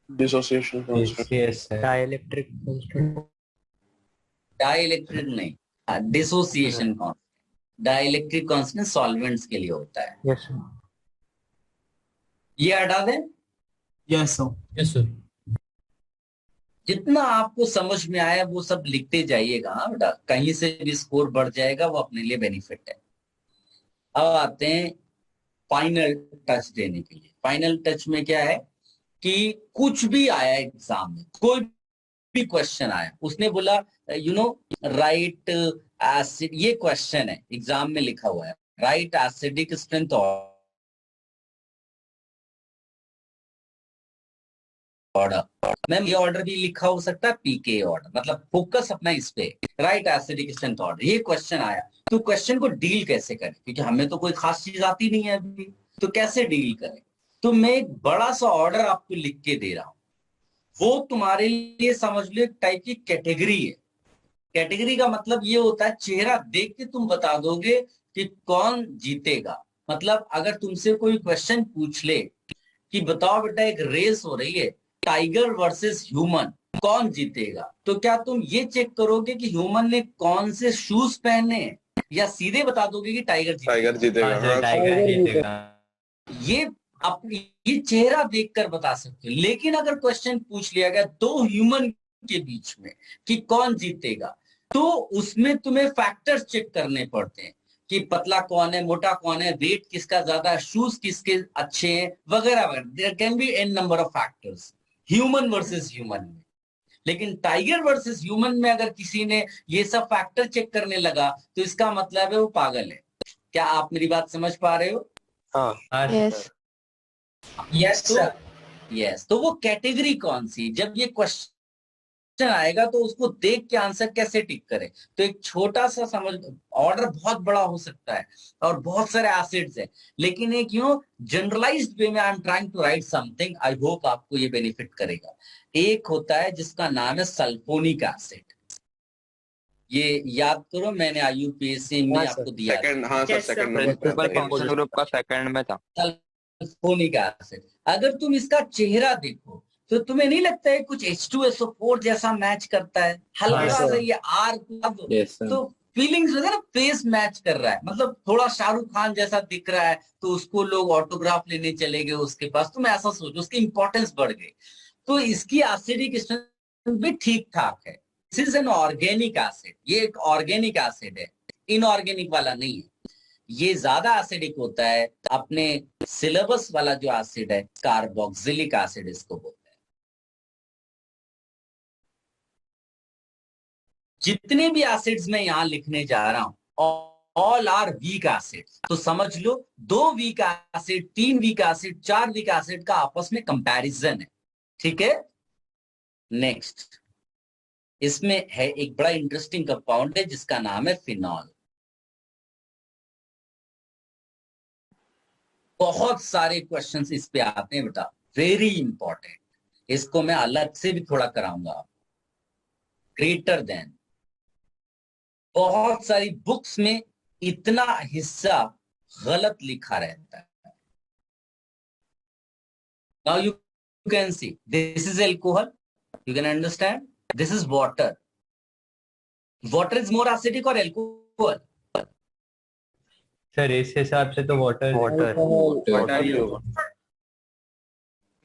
डिसोसिएशन कांस्टेंट। डाइलेक्ट्रिक डाइलेक्ट्रिक नहीं, dissociation constant. Dielectric constant solvents के लिए होता है। यस ये हटा दें। Yes sir. जितना आपको समझ में आया वो सब लिखते जाइएगा बेटा, कहीं से भी स्कोर बढ़ जाएगा वो अपने लिए बेनिफिट है। अब आते हैं फाइनल टच देने के लिए। फाइनल टच में क्या है कि कुछ भी आया एग्जाम में, कोई भी क्वेश्चन आया, उसने बोला राइट एसिड, ये क्वेश्चन है एग्जाम में लिखा हुआ है, right acidic strength order. Ma'am ये ऑर्डर भी लिखा हो सकता है PK ऑर्डर, मतलब फोकस अपना इस पे, राइट एसिडिक स्ट्रेंथ ऑर्डर। ये क्वेश्चन आया तो क्वेश्चन को डील कैसे करें, क्योंकि हमें तो कोई खास चीज आती नहीं है अभी, तो कैसे डील करें? तो मैं एक बड़ा सा ऑर्डर आपको लिख के दे रहा हूं, वो तुम्हारे लिए समझ लो एक टाइप की कैटेगरी है। कैटेगरी का मतलब ये होता है चेहरा देख के तुम बता दोगे कि कौन जीतेगा। मतलब अगर तुमसे कोई क्वेश्चन पूछ ले कि बताओ बेटा एक रेस हो रही है टाइगर वर्सेस ह्यूमन, कौन जीतेगा, तो क्या तुम ये चेक करोगे कि ह्यूमन ने कौन से शूज पहने हैं या सीधे बता दोगे कि टाइगर टाइगर जीतेगा। हाँ, टाइगर जीतेगा। ये आप ये चेहरा देखकर बता सकते हो। लेकिन अगर क्वेश्चन पूछ लिया गया दो ह्यूमन के बीच में कि कौन जीतेगा, तो उसमें तुम्हें फैक्टर्स चेक करने पड़ते हैं कि पतला कौन है, मोटा कौन है, वेट किसका ज्यादा है, शूज किसके अच्छे हैं, वगैरह वगैरह। There can be an number of factors human versus human में। लेकिन टाइगर वर्सेस ह्यूमन में अगर किसी ने ये सब फैक्टर चेक करने लगा तो इसका मतलब है वो पागल है। क्या आप मेरी बात समझ पा रहे हो? हाँ Yes. यस। तो वो कैटेगरी कौन सी, जब ये क्वेश्चन आएगा तो उसको देख के आंसर कैसे टिक करें। तो एक छोटा सा समझ, ऑर्डर बहुत बड़ा हो सकता है और बहुत सारे एसिड्स है, लेकिन एक जनरलाइज्ड वे में I am trying to write something. I hope आपको ये बेनिफिट करेगा। एक होता है जिसका नाम है सल्फोनिक एसिड। ये याद करो, मैंने IUPAC में आपको दिया सेकंड, हाँ सर, सेकंड फंक्शनल ग्रुप का सेकंड में था सल्फोनिक एसिड। अगर तुम इसका चेहरा देखो तो तुम्हें नहीं लगता है कुछ H2SO4 जैसा मैच करता है? हल्का सा ये आर तो फीलिंग्स होता है ना, फेस मैच कर रहा है, मतलब थोड़ा शाहरुख खान जैसा दिख रहा है तो उसको लोग ऑटोग्राफ लेने चले गए उसके पास। तुम ऐसा सोचो, उसकी इंपॉर्टेंस बढ़ गई। तो इसकी एसिडिक स्ट्रेंथ भी ठीक ठाक है। This is an organic acid. ये एक ऑर्गेनिक एसिड है, इनऑर्गेनिक वाला नहीं है। ये ज्यादा एसिडिक होता है। अपने सिलेबस वाला जो एसिड है कार्बोक्सिलिक एसिड इसको बोलते हैं। जितने भी एसिड्स मैं यहां लिखने जा रहा हूं ऑल आर वीक एसिड। तो समझ लो 2 weak acid, 3 weak acid, 4 weak acid का आपस में कंपैरिजन है। ठीक है। नेक्स्ट, इसमें है एक बड़ा इंटरेस्टिंग कंपाउंड है जिसका नाम है फिनॉल। बहुत सारे क्वेश्चंस इस पे आते हैं बेटा, वेरी इंपॉर्टेंट। इसको मैं अलग से भी थोड़ा कराऊंगा। ग्रेटर देन, बहुत सारी बुक्स में इतना हिस्सा गलत लिखा रहता है। Now you can see this is alcohol, you can understand this is water. Water is more acidic और एल्कोहल? सर इस हिसाब से तो वाटर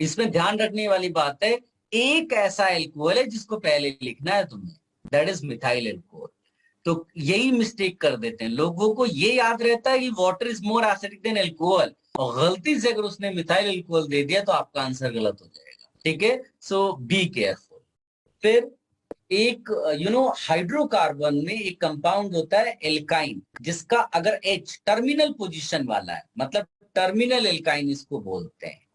इसमें ध्यान रखने वाली बात है, एक ऐसा एल्कोहल है जिसको पहले लिखना है तुम्हें, दैट इज मिथाइल एल्कोहल। तो यही मिस्टेक कर देते हैं, लोगों को ये याद रहता है कि water is more acidic then alcohol, और गलती से अगर उसने मिथाइल एल्कोहल दे दिया तो आपका आंसर गलत हो जाएगा। ठीक है, सो बी केयरफुल। फिर एक हाइड्रोकार्बन में एक कंपाउंड होता है एल्काइन, जिसका अगर H टर्मिनल पोजीशन वाला है, मतलब टर्मिनल एल्काइन इसको बोलते हैं,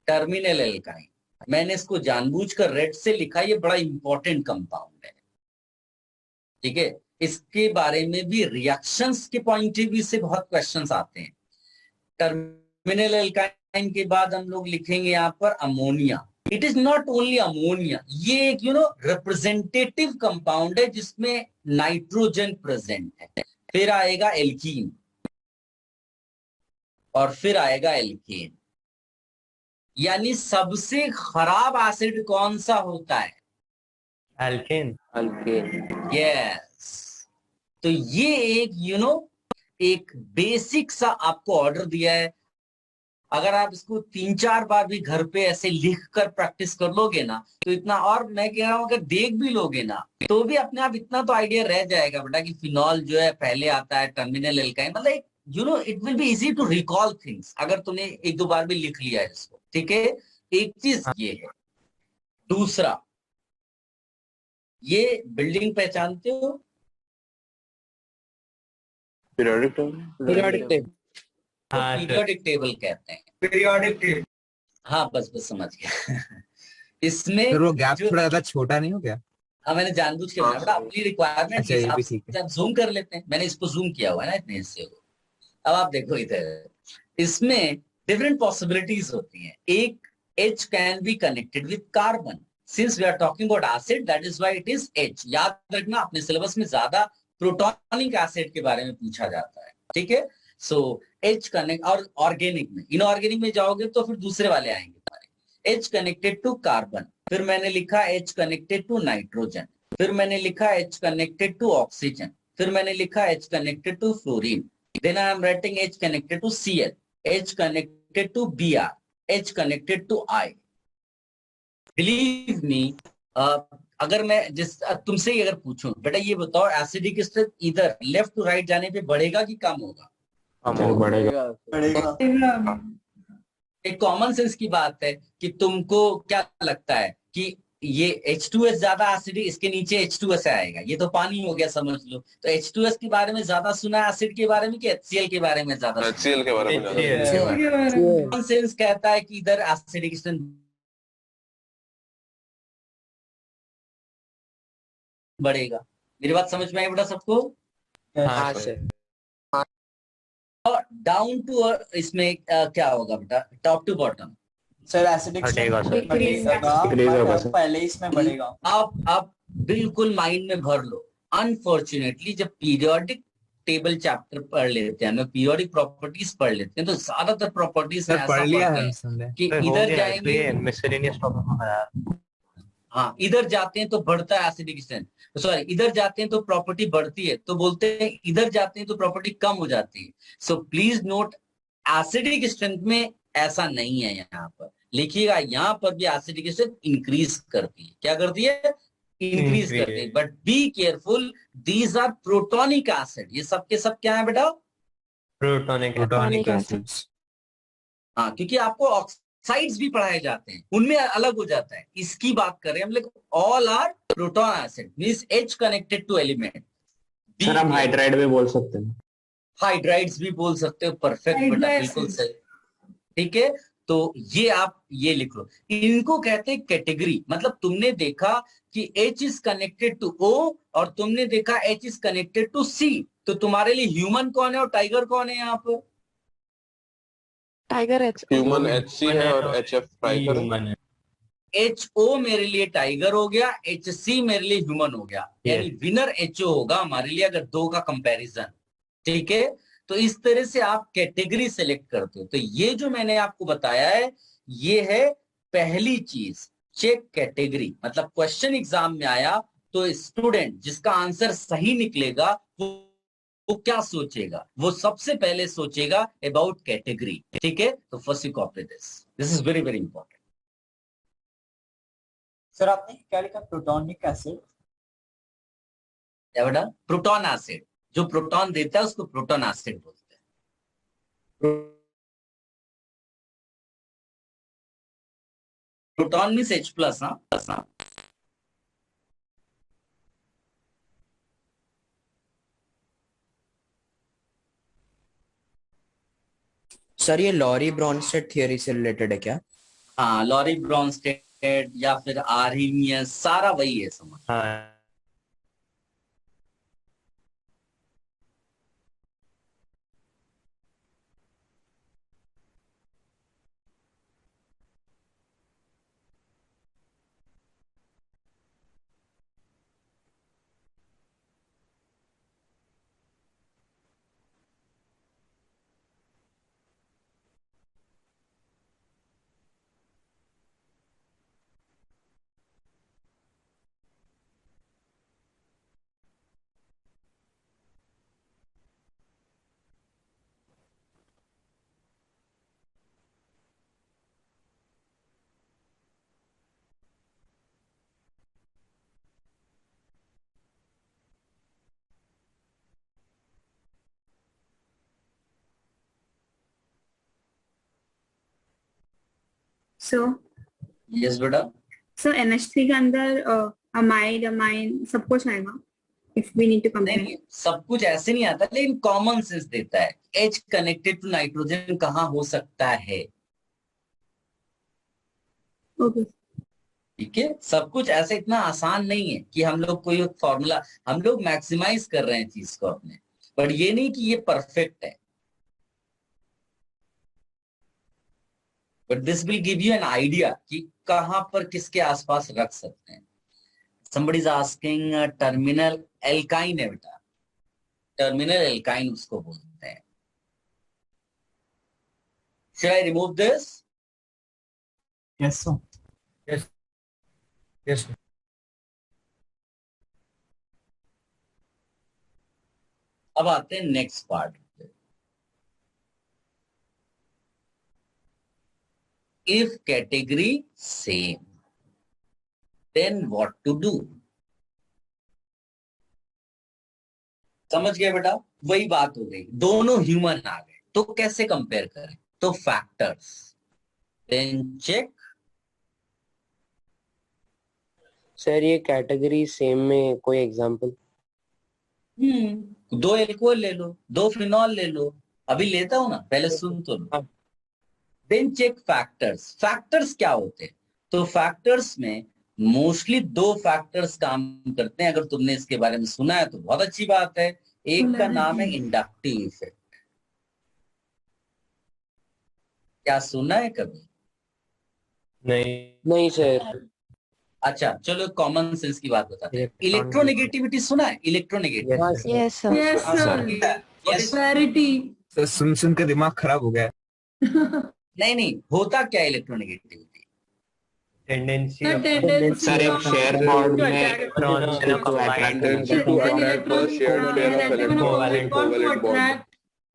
टर्मिनल एल्काइन। मैंने इसको जानबूझकर रेड से लिखा, ये बड़ा इंपॉर्टेंट कंपाउंड है। ठीक है, इसके बारे में भी रिएक्शंस के पॉइंट ऑफ व्यू से बहुत क्वेश्चंस आते हैं। टर्मिनल एल्काइन के बाद हम लोग लिखेंगे यहाँ पर ammonia. It is not only ammonia, ये एक रिप्रेजेंटेटिव कंपाउंड है जिसमें नाइट्रोजन प्रेजेंट है। फिर आएगा एल्कीन और फिर आएगा एल्केन। यानी सबसे खराब एसिड कौन सा होता है? एल्केन। यस। तो ये एक एक बेसिक सा आपको ऑर्डर दिया है। अगर आप इसको 3-4 बार भी घर पे ऐसे लिख कर प्रैक्टिस कर लोगे ना तो इतना, और मैं कह रहा हूं अगर देख भी लोगे ना तो भी अपने आप इतना तो आइडिया रह जाएगा बेटा कि फिनॉल जो है पहले आता है, टर्मिनल एल्काइन, मतलब it will be easy to recall things अगर तुमने 1-2 बार भी लिख लिया है इसको। ठीक है, एक चीज ये है। दूसरा, ये बिल्डिंग पहचानते हो? पीरियोडिक पीरियोडिक टेबल कहते हैं। Periodic table. हाँ बस समझ गया। इसमें तो वो गैप थोड़ा ज्यादा छोटा नहीं हो गया? हाँ, मैंने जानबूझ के बनाया, अपनी रिक्वायरमेंट के हिसाब से जूम कर लेते हैं। मैंने इसको जूम किया हुआ है ना इतने हिस्से को। अब आप देखो इधर, इसमें डिफरेंट पॉसिबिलिटीज होती हैं। एक, H can be connected with carbon, since we are talking about acid that is why it is H। याद रखना, अपने सिलेबस में ज्यादा प्रोटॉनिक एसिड के बारे में पूछा जाता है। ठीक है, सो H कनेक्ट, और ऑर्गेनिक में, इनऑर्गेनिक में जाओगे तो फिर दूसरे वाले आएंगे। H कनेक्टेड टू कार्बन, फिर मैंने लिखा H कनेक्टेड टू नाइट्रोजन, फिर मैंने लिखा H कनेक्टेड टू ऑक्सीजन, फिर मैंने लिखा H connected to fluorine, then I am writing H connected to Cl, H connected to Br, H connected to I. Believe me, अगर मैं तुमसे ही अगर पूछूं बेटा ये बताओ एसिडिक स्ट्रेंथ इधर लेफ्ट टू राइट जाने पे बढ़ेगा कि कम होगा? बढ़ेगा। एक कॉमन सेंस की बात है कि तुमको क्या लगता है कि ये H2S ज्यादा एसिडिक, इसके नीचे H2S आएगा, ये तो पानी हो गया समझ लो। तो H2S के बारे में ज्यादा सुना है एसिड के बारे में कि HCl के बारे में ज्यादा? HCl के बारे में। कॉमन सेंस कहता है कि इधर एसिडिक स्ट्रेंथ बढ़ेगा। मेरी बात समझ में आई बेटा सबको? हाँ सर। डाउन टू इसमें क्या होगा बेटा? Top to bottom sir acidic बढ़ेगा, पहले इसमें बढ़ेगा। आप बिल्कुल माइंड में भर लो। अनफॉर्चुनेटली जब पीरियोडिक टेबल चैप्टर पढ़ लेते हैं, हम पीरियोडिक प्रॉपर्टीज पढ़ लेते हैं, तो ज्यादातर प्रॉपर्टीज में ऐसा पढ़ते हैं कि इधर जाएंगे, हाँ इधर जाते हैं तो बढ़ता है एसिडिक स्ट्रेंथ, सॉरी इधर जाते हैं तो प्रॉपर्टी बढ़ती है, तो बोलते हैं इधर जाते हैं तो प्रॉपर्टी कम हो जाती है। So please note, acidic strength में ऐसा नहीं है। यहाँ पर लिखिएगा, यहाँ पर भी एसिडिक स्ट्रेंथ इंक्रीज करती है। क्या करती है? इंक्रीज करती है। But be careful, these are protonic acid. ये सब के सब क्या है बेटा? Protonic acids. हाँ, क्योंकि आपको ऑक्साइड्स भी पढ़ाए जाते हैं, उनमें अलग हो जाता है। इसकी बात करें हम लोग, all are proton acid, means H connected to element. Sir हम हाइड्राइड भी बोल सकते हैं, हाइड्राइड्स भी बोल सकते हो। परफेक्ट बेटा, बिल्कुल सही। ठीक है, तो ये आप ये लिख लो। इनको कहते हैं कैटेगरी। मतलब तुमने देखा कि H is connected to O और तुमने देखा H is connected to C, तो तुम्हारे लिए ह्यूमन कौन है और टाइगर कौन है? यहाँ पर टाइगर ह्यूमन HC है और HF टाइगर है। HO मेरे लिए टाइगर हो गया, HC मेरे लिए ह्यूमन हो गया। यानी विनर HO होगा हमारे लिए अगर दो का कंपैरिजन। ठीक है, तो इस तरह से आप कैटेगरी सेलेक्ट करते हो। तो ये जो मैंने आपको बताया है, ये है पहली चीज, चेक कैटेगरी। मतलब क्वेश्चन एग्जाम में आया तो स्टूडेंट जिसका आंसर सही निकलेगा वो क्या सोचेगा? वो सबसे पहले सोचेगा अबाउट कैटेगरी। ठीक है, तो first you copy this is very very important. Sir आपने क्या लिखा? Protonic acid. क्या बेटा? Proton acid. जो प्रोटॉन देता है उसको प्रोटॉन एसिड बोलते हैं। Proton means H plus. हाँ, सर ये लॉरी ब्रॉन्स्टेड थ्योरी से रिलेटेड है क्या? हाँ, लॉरी ब्रॉन्स्टेड या फिर आर्हीनियस, सारा वही है समझ। हाँ। So यस बेटा। so NH3 के अंदर अमाइड अमाइन सब कुछ आएगा if we need to compare. नहीं, सब कुछ ऐसे नहीं आता, लेकिन कॉमन सेंस देता है। H कनेक्टेड टू नाइट्रोजन कहाँ हो सकता है? Okay. ठीक है, सब कुछ ऐसे इतना आसान नहीं है कि हम लोग कोई फॉर्मूला, हम लोग मैक्सिमाइज कर रहे हैं चीज को अपने, बट ये नहीं कि ये परफेक्ट है। But this will give you an idea कि कहां पर किसके आसपास रख सकते हैं। somebody is asking terminal alkyne है बेटा, टर्मिनल एल्काइन उसको बोलते हैं। should I remove this? Yes sir. Yes. अब आते हैं नेक्स्ट पार्ट पे। If category same then what to do. समझ गए बेटा? वही बात हो गई, दोनों ह्यूमन आ गए तो कैसे कंपेयर करें? तो फैक्टर्स, देन चेक। सर ये कैटेगरी सेम में कोई एग्जांपल? 2 एल्कोहल ले लो, 2 फिनॉल ले लो, अभी लेता हूं ना, पहले सुन तो लो। Then check factors. फैक्टर्स क्या होते हैं? तो फैक्टर्स में मोस्टली 2 फैक्टर्स काम करते हैं। अगर तुमने इसके बारे में सुना है तो बहुत अच्छी बात है। एक का नाम है इंडक्टिव इफेक्ट। क्या सुना है कभी? नहीं सर। अच्छा चलो कॉमन सेंस की बात बताते हैं। इलेक्ट्रोनेगेटिविटी सुना है? Electronegativity. Yes, sir. Yes, sir सुन सुन के दिमाग खराब हो गया। नहीं, होता क्या इलेक्ट्रोनेगेटिविटी? टेंडेंसी सर एक शेयर बॉन्ड में tendency to attract the shared pair of electrons covalent bond.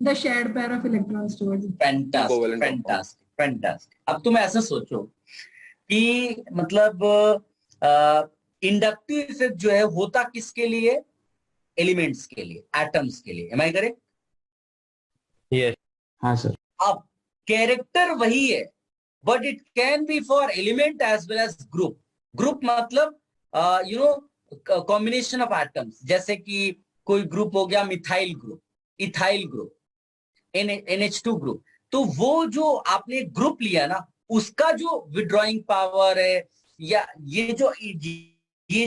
The shared pair of electrons towards it. Fantastic. अब तुम ऐसा सोचो कि मतलब इंडक्टिव इफेक्ट जो है होता किसके लिए? एलिमेंट्स के लिए, एटम्स के लिए। Am I correct? यस। हाँ सर। अब कैरेक्टर वही है, but it can be for element as well as group. Group मतलब कॉम्बिनेशन ऑफ एटम्स, जैसे कि कोई ग्रुप हो गया methyl group, ethyl group, NH2 group. तो वो जो आपने ग्रुप लिया ना, उसका जो विड्रॉइंग पावर है, या ये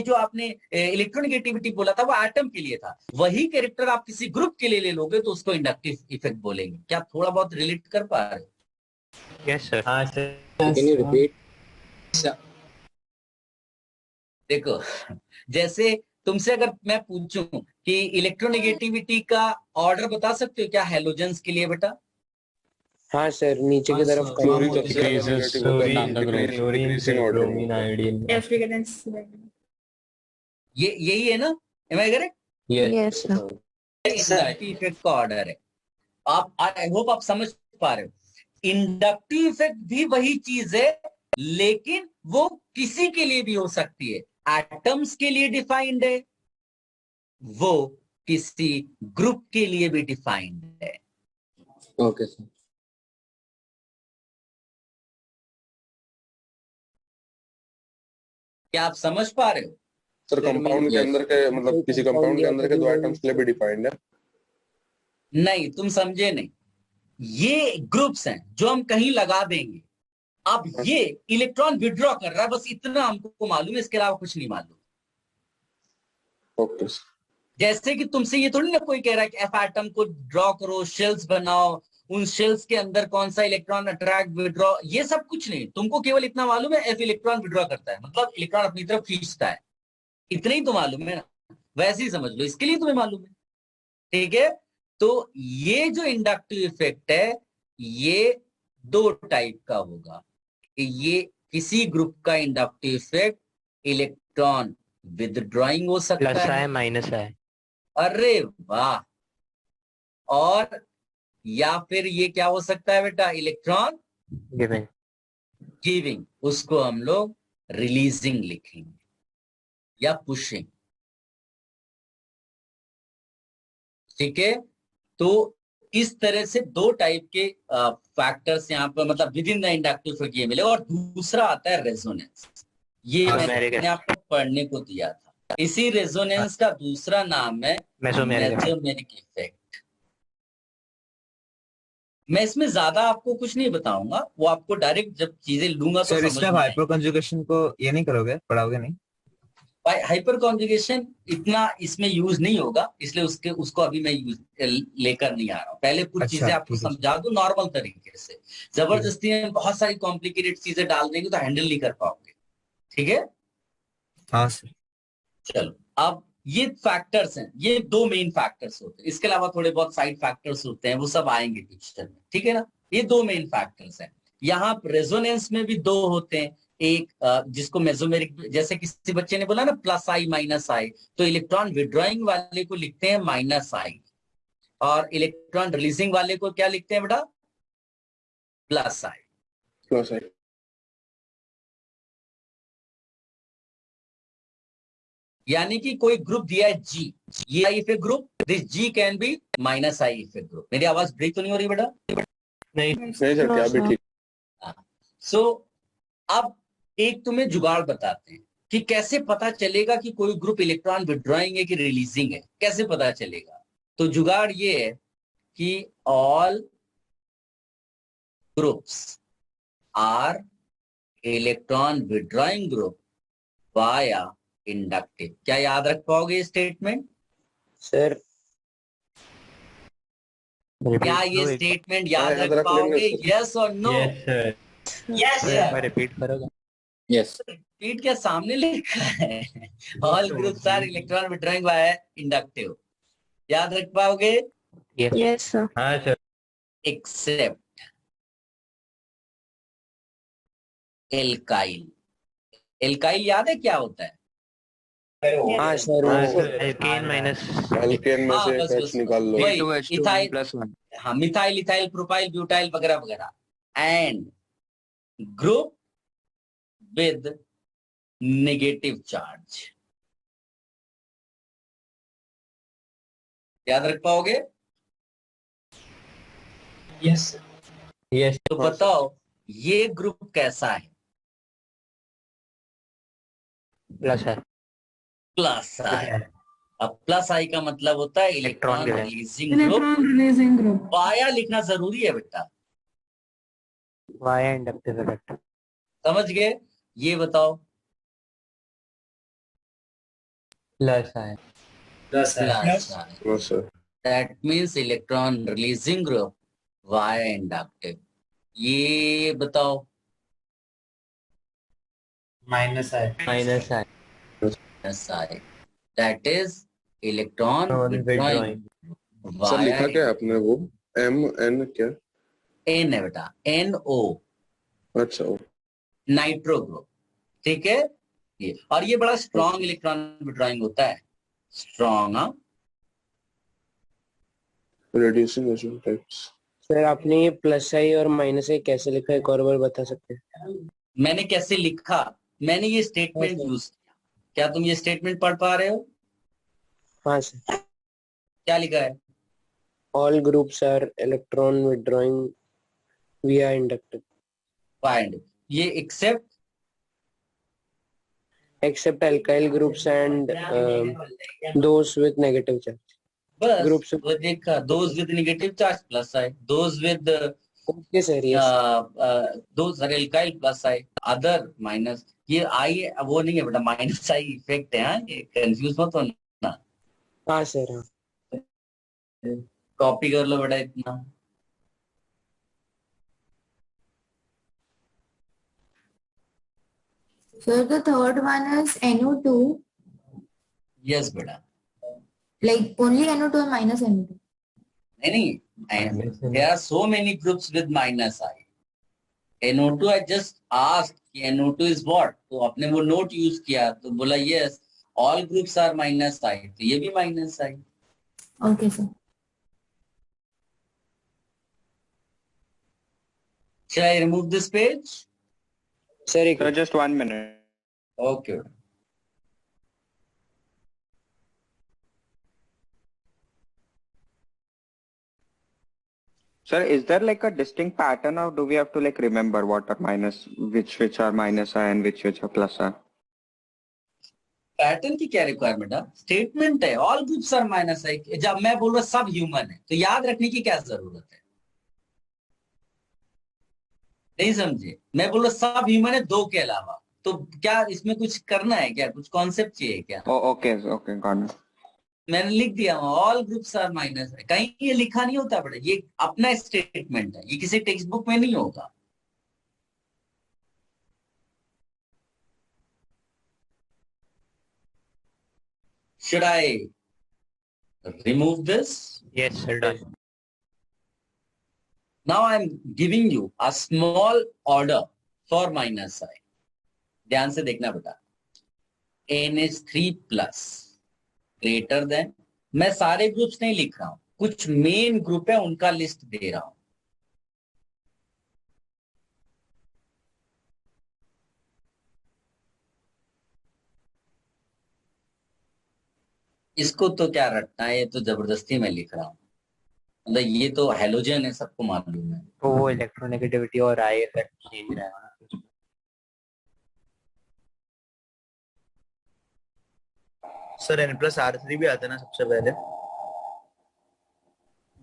जो आपने इलेक्ट्रोनेगेटिविटी बोला था वो एटम के लिए था। वही कैरेक्टर आप किसी ग्रुप के लिए ले लोगे तो उसको इंडक्टिव इफेक्ट बोलेंगे। क्या थोड़ा बहुत रिलेट कर पा रहे हो? Yes sir. हाँ सर। Can you repeat? देखो, जैसे तुमसे अगर मैं पूछूं कि इलेक्ट्रोनेगेटिविटी का ऑर्डर बता सकते हो क्या हैलोजेंस के लिए बेटा? हाँ सर, नीचे की तरफ क्लोरीन सबसे नेगेटिव होता है, डिक्रीजिंग ऑर्डर। ये यही है ना? Am I correct? Yes, sir. Effect का ऑर्डर है। आप, आई होप आप समझ पा रहे हो। इंडक्टिव इफेक्ट भी वही चीज है, लेकिन वो किसी के लिए भी हो सकती है। एटम्स के लिए डिफाइंड है, वो किसी ग्रुप के लिए भी डिफाइंड है। Okay sir. क्या आप समझ पा रहे हो? सर कंपाउंड के अंदर के, मतलब किसी कंपाउंड के अंदर के 2 एटम्स के लिए भी डिफाइंड है? नहीं, तुम समझे नहीं। ये ग्रुप्स हैं जो हम कहीं लगा देंगे। अब ये इलेक्ट्रॉन विड्रॉ कर रहा है, बस इतना हमको मालूम है, इसके अलावा कुछ नहीं मालूम। ओके। जैसे कि तुमसे ये थोड़ी ना कोई कह रहा है कि एफ एटम को ड्रॉ करो, शेल्स बनाओ, उन शेल्स के अंदर कौन सा इलेक्ट्रॉन अट्रैक्ट विड्रॉ, ये सब कुछ नहीं। तुमको केवल इतना मालूम है एफ इलेक्ट्रॉन विड्रॉ करता है, मतलब इलेक्ट्रॉन अपनी तरफ खींचता है। इतना ही तो मालूम है ना, वैसे ही समझ लो, इसके लिए तुम्हें मालूम है। ठीक है? तो ये जो इंडक्टिव इफेक्ट है, ये 2 टाइप का होगा। ये किसी ग्रुप का इंडक्टिव इफेक्ट इलेक्ट्रॉन विदड्रॉइंग हो सकता प्लस है, है माइनस है। अरे वाह। और या फिर ये क्या हो सकता है बेटा? Electron giving. गिविंग, उसको हम लोग रिलीजिंग लिखेंगे या पुशिंग। ठीक है? तो इस तरह से 2 टाइप के फैक्टर्स यहाँ पर, मतलब with in the inductive effect ये मिले। और दूसरा आता है रेजोनेंस। ये मैंने आपको पढ़ने को दिया था। इसी रेजोनेंस का दूसरा नाम है मेसोमेरिक इफेक्ट। मैं इसमें ज्यादा आपको कुछ नहीं बताऊंगा, वो आपको डायरेक्ट जब चीजें लूंगा तो सर समझ इसमें में हाइपर कंजुगेशन को ये नहीं करोगे, पढ़ाओगे नहीं? हाइपर कॉन्जुगेशन इतना इसमें यूज नहीं होगा, इसलिए उसको अभी मैं लेकर नहीं आ रहा हूँ। पहले कुछ चीजें आपको समझा दूं नॉर्मल तरीके से। जबरदस्ती में बहुत सारी कॉम्प्लिकेटेड चीजें डाल देंगे तो हैंडल नहीं कर पाओगे। ठीक है? हाँ सर। चलो, अब ये फैक्टर्स हैं, ये 2 मेन फैक्टर्स होते हैं। इसके अलावा थोड़े बहुत साइड फैक्टर्स होते हैं, वो सब आएंगे पिक्चर में। ठीक है ना? ये 2 मेन फैक्टर्स हैं। यहाँ रेजोनेंस में भी 2 होते हैं। एक जिसको मेसोमेरिक, जैसे किसी बच्चे ने बोला ना प्लस आई माइनस आई, तो इलेक्ट्रॉन विड्रॉइंग वाले को लिखते हैं माइनस आई। और इलेक्ट्रॉन रिलीजिंग वाले को क्या लिखते हैं बेटा? Plus I. Plus I. यानी कि कोई ग्रुप दिया है जी, ये I effect group, this G can be minus I effect group. मेरी आवाज ब्रेक तो नहीं हो रही बेटा? नहीं सर क्या भी ठीक। सो अब एक तुम्हें जुगाड़ बताते हैं कि कैसे पता चलेगा कि कोई ग्रुप इलेक्ट्रॉन विड्रॉइंग है कि रिलीजिंग है, कैसे पता चलेगा? तो जुगाड़ ये है कि all groups are electron withdrawing group via inductive. क्या याद रख पाओगे स्टेटमेंट? सर क्या ये स्टेटमेंट याद रख पाओगे? यस और no? Yes sir. Yes sir. Repeat करोगे? यस। रिपीट क्या, सामने लिखा है all groups are electron withdrawing via inductive. याद रख पाओगे? Yes, sir. हाँ सर। Except alkyl. एल्काइल याद है क्या होता है? हाँ सर, हाँ सर, एल्केन माइनस एल्केन में हाँ, से बस, एक बस, H निकाल लो। वही, इथाइल, हाँ, मिथाइल, इथाइल, प्रोपाइल, ब्यूटाइल वगैरह वगैरह। And group with negative charge. याद रख पाओगे? Yes yes. तो बताओ ये ग्रुप कैसा है? प्लस है। प्लस आई। अब प्लस आई का मतलब होता है electron releasing group. Electron releasing group. Via लिखना जरूरी है बेटा, वाया इंडक्टिव इफेक्ट। समझ गए? ये बताओ। प्लस है। प्लस आई। बस sir. That means electron releasing group via inductive. ये बताओ। माइनस है। माइनस है। Minus I. That is electron withdrawing sir लिखा क्या है आपने वो? M N क्या? एन है बेटा, NO, अच्छा ओ। Nitro group. ठीक है? ये, और ये बड़ा स्ट्रॉन्ग इलेक्ट्रॉन विड्रॉइंग होता है। स्ट्रॉन्ग। हाँ, रिड्यूसिंग एजेंट टाइप्स। सर आपने ये प्लस आई और माइनस आई कैसे लिखा है, एक और बार बता सकते हैं? मैंने कैसे लिखा? मैंने ये स्टेटमेंट यूज किया। क्या तुम ये स्टेटमेंट पढ़ पा रहे हो? हाँ सर। क्या लिखा है? All groups are electron withdrawing via inductive. Find ये except alkyl groups and those with negative charge. बस Groups. वो देखा, those with negative charge plus I, those with Okay sir, yes. Those are alkyl plus I, other minus. ये I वो नहीं है बेटा, minus I effect है। हाँ, ये कंफ्यूज मत होना। हाँ सर, हाँ। कॉपी कर लो बेटा इतना। So the third one is NO2. Yes बेटा। Like only NO2 or minus NO2? नहीं, there are so many groups with minus I. NO2 I just asked कि NO2 is what, तो आपने वो नोट यूज किया तो बोला yes, all groups are minus I, तो ये भी minus I. Okay sir. Shall I remove this page? Sir, just 1 minute. Okay. Sir, is there like a distinct pattern, or do we have to like remember what are minus, which are minus I and which are plus I? Pattern की क्या requirement है? Statement है all groups are minus आई। जब मैं बोल रहा सब human है तो याद रखने की क्या जरूरत है? नहीं समझे? मैं बोल रहा सब ह्यूमन है दो के अलावा, तो क्या इसमें कुछ करना है क्या? कुछ कॉन्सेप्ट चाहिए क्या? Okay got it. मैंने लिख दिया ऑल ग्रुप्स आर माइनस है। कहीं ये लिखा नहीं होता बेटा, ये अपना स्टेटमेंट है, ये किसी टेक्स्ट बुक में नहीं होगा। Should I remove this? Yes sir, done. Now I am giving you a small order for minus I. ध्यान से देखना बेटा। NH3 plus greater than, मैं सारे ग्रुप्स नहीं लिख रहा हूं, कुछ मेन ग्रुप है उनका लिस्ट दे रहा हूं। इसको तो क्या रटना है, ये तो जबरदस्ती मैं लिख रहा हूँ। मतलब ये तो हेलोजन है, सबको मालूम है। तो वो इलेक्ट्रोनेगेटिविटी और आई इफेक्ट चेंज रहेगा ना। सर N+R3 भी आता है ना सबसे पहले?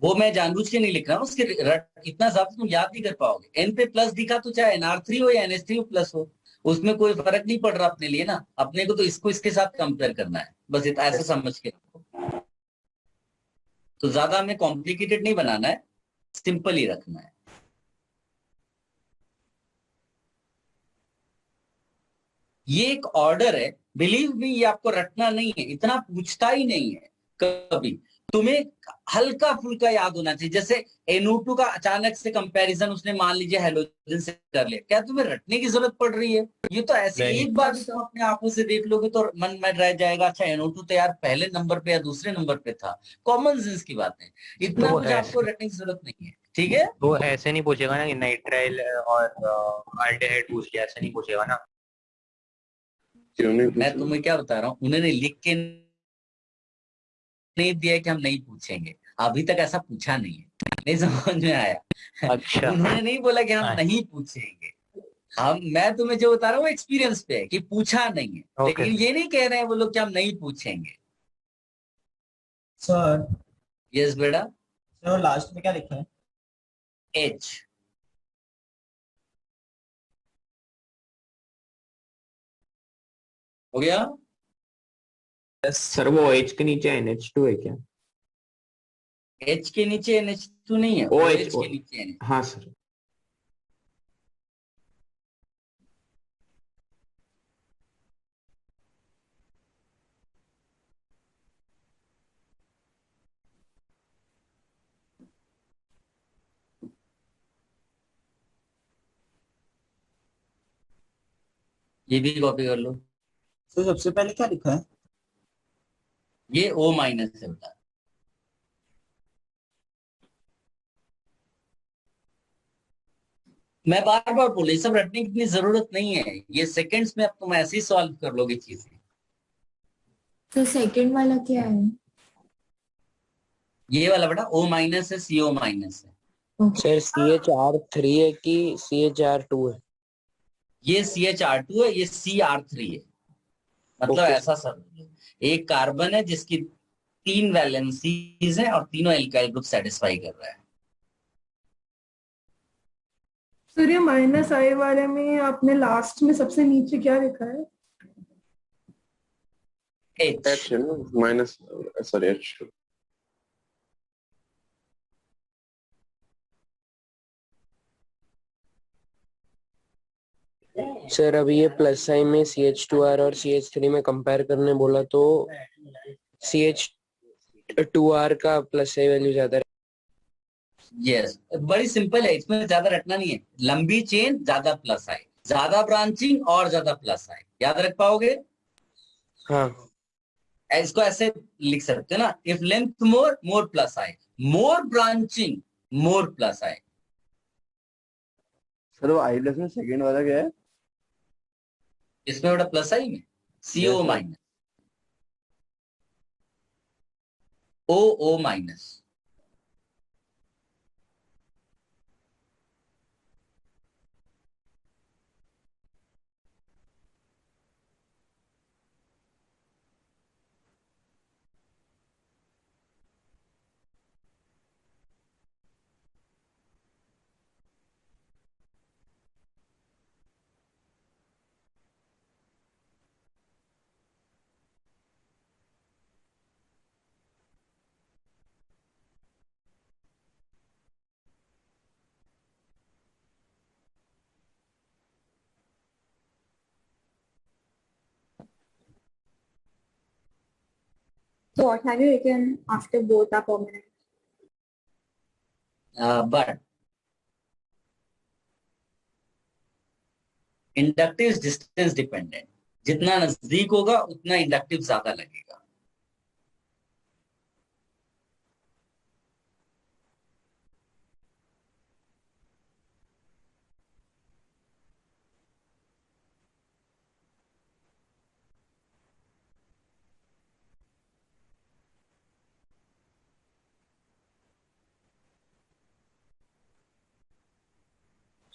वो मैं जानबूझ के नहीं लिख रहा हूँ, उसके इतना ज्यादा तुम याद नहीं कर पाओगे। एन पे प्लस दिखा तो चाहे NR3 हो या NH3 प्लस हो, उसमें कोई फर्क नहीं पड़ रहा अपने लिए ना। अपने को तो इसको इसके साथ कंपेयर करना है, बस इतना ऐसे समझ के रखो। तो ज्यादा हमें कॉम्प्लिकेटेड नहीं बनाना है, सिंपल ही रखना है। ये एक ऑर्डर है, बिलीव मी, ये आपको रटना नहीं है, इतना पूछता ही नहीं है कभी। तुम्हें हल्का फुल्का याद होना चाहिए। जैसे NO2 का अचानक से कंपैरिजन उसने मान लीजिए हेलोजन से कर लिया, क्या तुम्हें रटने की जरूरत पड़ रही है? ये तो ऐसे एक बार तुम अपने आंखों से देख लोगे तो मन में रह जाएगा, अच्छा NO2 तो यार पहले नंबर पे या दूसरे नंबर पे था। कॉमन सेंस की बात है, इतना तो कुछ आपको रटने की जरूरत नहीं है, ठीक है? तो ऐसे नहीं पूछेगा ना कि नाइट्राइल और अल्डिहाइड पूछ लिया, ऐसे नहीं पूछेगा ना। क्यों नहीं? मैं तुम्हें क्या बता रहा हूँ, उन्होंने लिख के नहीं दिया कि हम नहीं पूछेंगे, अभी तक ऐसा पूछा नहीं है। नहीं समझ में आया? अच्छा। उन्होंने नहीं बोला कि हम नहीं पूछेंगे। मैं तुम्हें जो बता रहा हूँ एक्सपीरियंस पे है कि पूछा नहीं है। लेकिन ये नहीं कह रहे हैं वो लोग कि हम नहीं पूछेंगे। सर यस बेटा। सर लास्ट में क्या लिखा है? एच। हो गया? सर वो H के नीचे NH2 है क्या? H के नीचे NH2 नहीं है, OH के नीचे NH2। हाँ सर। ये भी कॉपी कर लो। तो सबसे पहले क्या लिखा है? ये O माइनस है बेटा। मैं बार बार बोल, ये सब रटने की इतनी जरूरत नहीं है, ये सेकंड्स में अब तुम ऐसे ही सॉल्व कर लोगे चीजें। तो सेकंड वाला क्या है? ये वाला बेटा O माइनस है, CO माइनस है। सर CHR3 है कि CHR2 है? ये CHR2 है, ये CR3 है। मतलब ऐसा सर, एक कार्बन है जिसकी 3 वैलेंसीज है और तीनों एल्काइल ग्रुप सेटिस्फाई कर रहा है। सर ये -I वाले में आपने लास्ट में सबसे नीचे क्या लिखा है? H minus, sorry H। Sir अभी ये प्लस साइन में CH2R और CH3 में कंपेयर करने बोला तो CH2R का प्लस साइन वैल्यू ज्यादा है। यस, बड़ी सिंपल है, इसमें ज्यादा रटना नहीं है। लंबी चेन ज्यादा प्लस आई, ज्यादा ब्रांचिंग और ज्यादा प्लस आई, याद रख पाओगे? हाँ। इसको ऐसे लिख सकते हो ना, if length more more plus I, more branching more plus I. Sir वो I प्लस में सेकंड वाला क्या है? इसमें बड़ा प्लस आई में CO minus, OO minus. So what have you written after both are permanent? But inductive is distance dependent, जितना नजदीक होगा उतना इंडक्टिव ज्यादा लगेगा।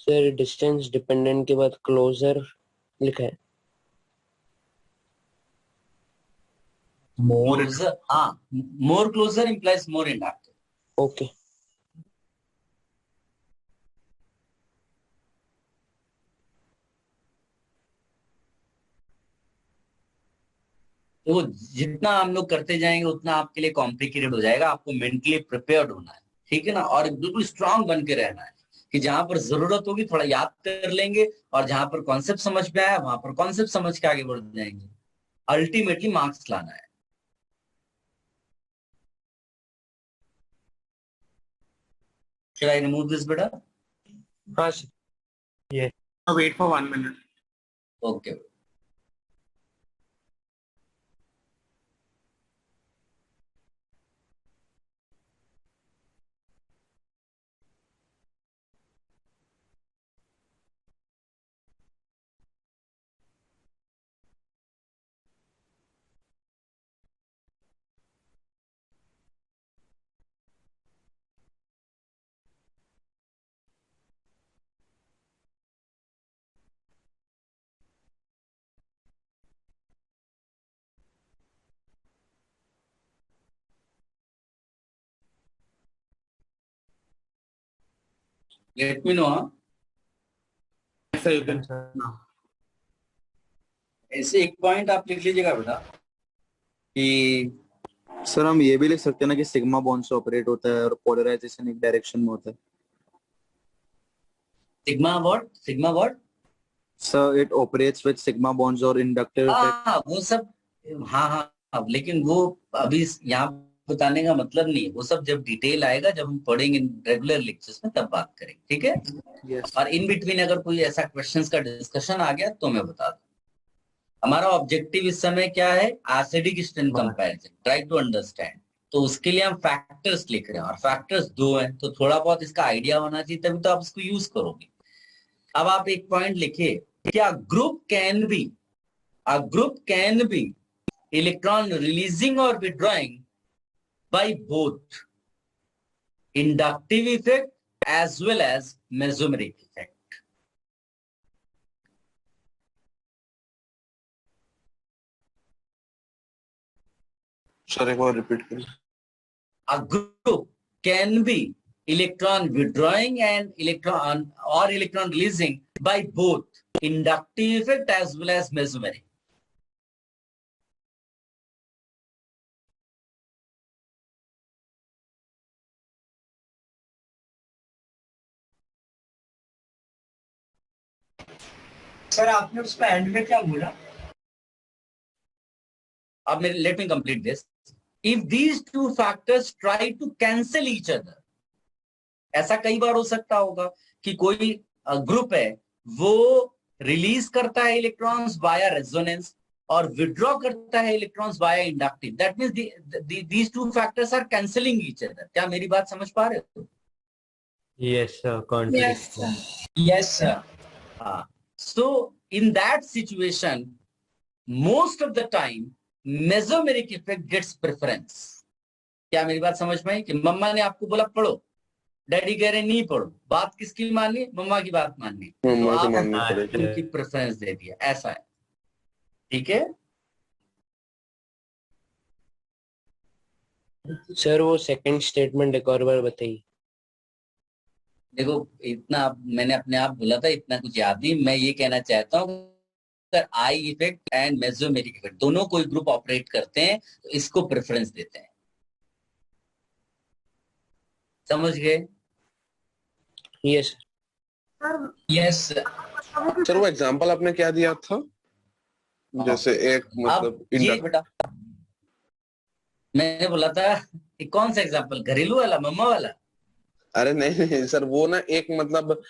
सर डिस्टेंस डिपेंडेंट के बाद क्लोजर लिखा है। मोर हाँ, more closer implies more inductive. Okay तो जितना हम लोग करते जाएंगे उतना आपके लिए कॉम्प्लिकेटेड हो जाएगा। आपको मेंटली प्रिपेयर्ड होना है, ठीक है ना, और बिल्कुल स्ट्रांग बन के रहना है कि जहां पर जरूरत होगी थोड़ा याद कर लेंगे और जहां पर कॉन्सेप्ट समझ में आया वहां पर कॉन्सेप्ट समझ के आगे बढ़ जाएंगे। अल्टीमेटली मार्क्स लाना है। Should I remove this, beta? हाँ sir. Yes. Wait for 1 minute. Okay. Let me know. हाँ? Sir, you can. ऐसे एक पॉइंट आप लिख लीजिएगा बेटा कि सर हम ये भी लिख सकते हैं ना कि सिग्मा बॉन्ड से ऑपरेट होता है और पोलराइजेशन एक डायरेक्शन में होता है। Sigma what sir it operates with sigma bonds और इंडक्टिव इफेक्ट। हाँ वो सब, हाँ लेकिन वो अभी यहाँ बताने का मतलब नहीं है। वो सब जब डिटेल आएगा, जब हम पढ़ेंगे रेगुलर लेक्चर्स में, तब बात करेंगे, ठीक है। यस। और इन बिटवीन अगर कोई ऐसा क्वेश्चंस का डिस्कशन आ गया तो मैं बता दूं। हमारा ऑब्जेक्टिव इस समय क्या है? Acidic strength comparison, try to understand. तो उसके लिए हम फैक्टर्स लिख रहे हैं और फैक्टर्स 2 हैं, तो थोड़ा बहुत इसका आइडिया होना चाहिए, तभी तो आप इसको यूज करोगे। अब आप एक पॉइंट लिखिए, क्या group can be electron releasing और withdrawing by both inductive effect as well as mesomeric effect. Sir एक बार रिपीट करिए। A group can be electron withdrawing and electron releasing by both inductive effect as well as mesomeric. Sir आपने उसमें and में क्या बोला? अब मेरे let me complete this. If these two factors try to cancel each other, ऐसा कई बार हो सकता होगा कि कोई ग्रुप है, वो रिलीज करता है इलेक्ट्रॉन्स बाया रेजोनेंस और विड्रॉ करता है इलेक्ट्रॉन्स बाया inductive. That means these two factors are cancelling each other. क्या मेरी बात समझ पा रहे हो? Yes sir, Yes, sir. So in that situation, most of the time mesomeric effect gets preference. क्या मेरी बात समझ में आई? कि मम्मा ने आपको बोला पढ़ो, डैडी कह रहे नहीं पढ़ो, बात किसकी माननी? मम्मा की बात माननी, तो आप उनकी प्रेफरेंस दे दिया, ऐसा है, ठीक है। सर वो सेकंड स्टेटमेंट एक और बार बताइए। देखो इतना मैंने अपने आप बोला था, इतना कुछ याद नहीं। मैं ये कहना चाहता हूँ अगर I effect and mesomeric effect दोनों कोई ग्रुप ऑपरेट करते हैं तो इसको प्रेफरेंस देते हैं। समझ गए? यस यस सर वो एग्जांपल आपने क्या दिया था? जैसे एक मतलब ये बेटा मैंने बोला था, कौन सा एग्जांपल? घरेलू वाला, मम्मा वाला? अरे नहीं सर, वो ना एक मतलब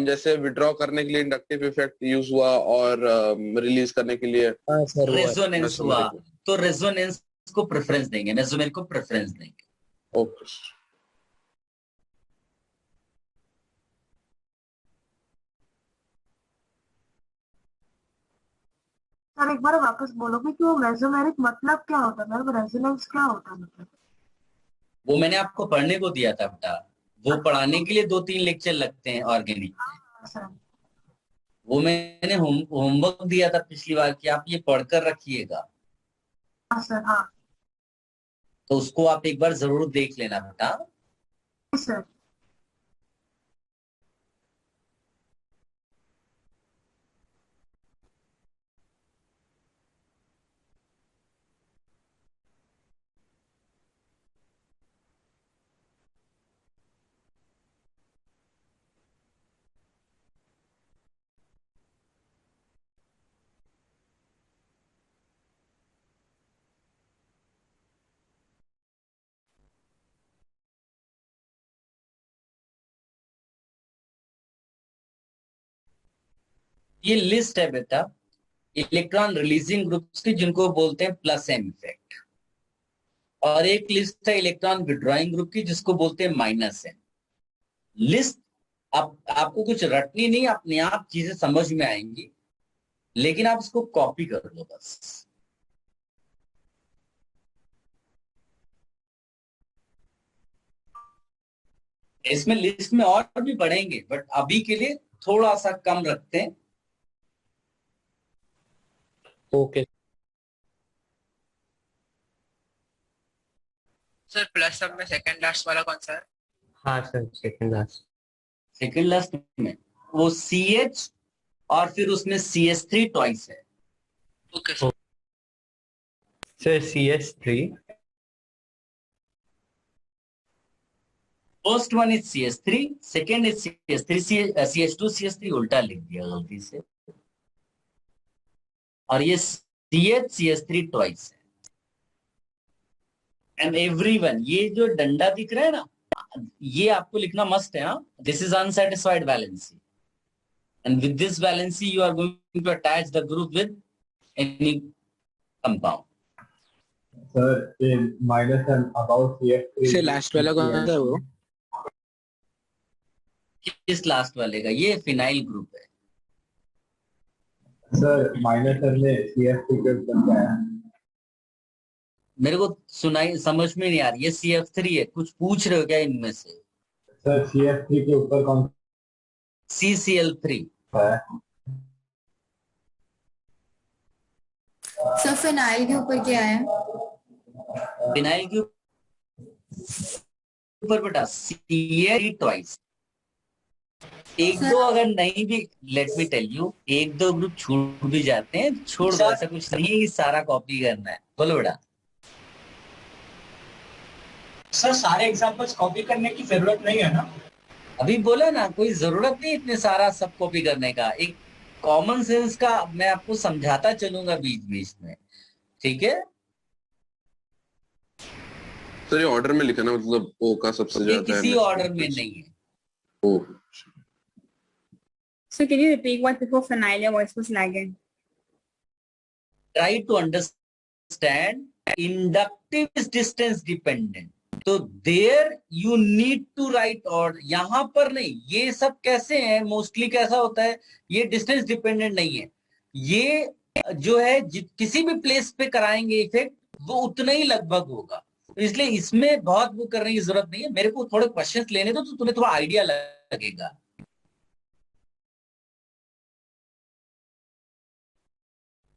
जैसे विड्रॉ करने के लिए इंडक्टिव इफेक्ट यूज हुआ और रिलीज करने के लिए रेजोनेंस हुआ, तो रेजोनेंस को प्रेफरेंस देंगे, मेसोमेरिक को प्रेफरेंस देंगे। ओके सर एक बार वापस बोलोगे कि वो मेसोमेरिक मतलब क्या होता है, रेजोनेंस क्या होता है मतलब? वो मैंने आपको पढ़ने को दिया था बेटा, वो पढ़ाने के लिए 2-3 लेक्चर लगते हैं ऑर्गेनिक। वो मैंने होमवर्क दिया था पिछली बार कि आप ये पढ़कर रखिएगा। सर हाँ तो उसको आप एक बार जरूर देख लेना बेटा। सर। ये लिस्ट है बेटा इलेक्ट्रॉन रिलीजिंग ग्रुप्स की, जिनको बोलते हैं प्लस एम इफेक्ट, और एक लिस्ट है इलेक्ट्रॉन विड्रॉइंग ग्रुप की, जिसको बोलते हैं माइनस एम। लिस्ट आपको कुछ रटनी नहीं, अपने आप चीजें समझ में आएंगी, लेकिन आप इसको कॉपी कर लो बस। इसमें लिस्ट में और भी बढ़ेंगे, बट अभी के लिए थोड़ा सा कम रखते हैं। ओके सर प्लस सब में सेकंड लास्ट वाला कौन सा है? हाँ sir, second last. Second last में वो CH और फिर उसमें CH3 ट्वाइस है। Okay sir. Sir CH3 first one is CH3, second is CH3, CH2 CH3 उल्टा लिख दिया गलती से, और ये CH CH3 ट्वाइस है। एंड एवरीवन, ये जो डंडा दिख रहा है ना, ये आपको लिखना मस्ट है। This is unsatisfied valency, and with this valency you are going to attach the group with any compound. Sir minus M about CH3 से लास्ट वाला कौन सा है वो? किस लास्ट वाले का? ये फिनाइल ग्रुप है सर। माइनस एम में CH3 के ऊपर क्या है? मेरे को सुनाई समझ में नहीं आ रही। ये CF3 है। कुछ पूछ रहे हो क्या इनमें से? सर CH3 के ऊपर कौन? CCl3 है। सर फिनाइल के ऊपर क्या है? फिनाइल के ऊपर बेटा CH3 ट्वाइस। एक दो अगर नहीं भी, लेट मी टेल यू, एक दो ग्रुप छूट भी जाते हैं, छोड़ दो, ऐसा कुछ नहीं है, सारा कॉपी करना है। बोलो बेटा। सर सारे एग्जांपल्स कॉपी करने की जरूरत नहीं है ना? अभी बोला ना, कोई जरूरत नहीं इतने सारा सब कॉपी करने का। एक कॉमन सेंस का मैं आपको समझाता चलूंगा बीच बीच में, ठीक है? सर ये ऑर्डर में लिखा ना, मतलब ओ का सबसे ज्यादा है, किसी ऑर्डर में नहीं है। ओ So can you repeat what before phenyl? Your voice was lagging. Try to understand inductive is distance dependent. तो there you need to write order. यहां पर नहीं। ये सब कैसे है, मोस्टली कैसा होता है, ये डिस्टेंस डिपेंडेंट नहीं है। ये जो है किसी भी प्लेस पे कराएंगे इफेक्ट, वो उतना ही लगभग होगा। इसलिए इसमें बहुत वो करने की जरूरत नहीं है। मेरे को थोड़े क्वेश्चंस लेने दो, तो तुम्हें थोड़ा आइडिया लगेगा।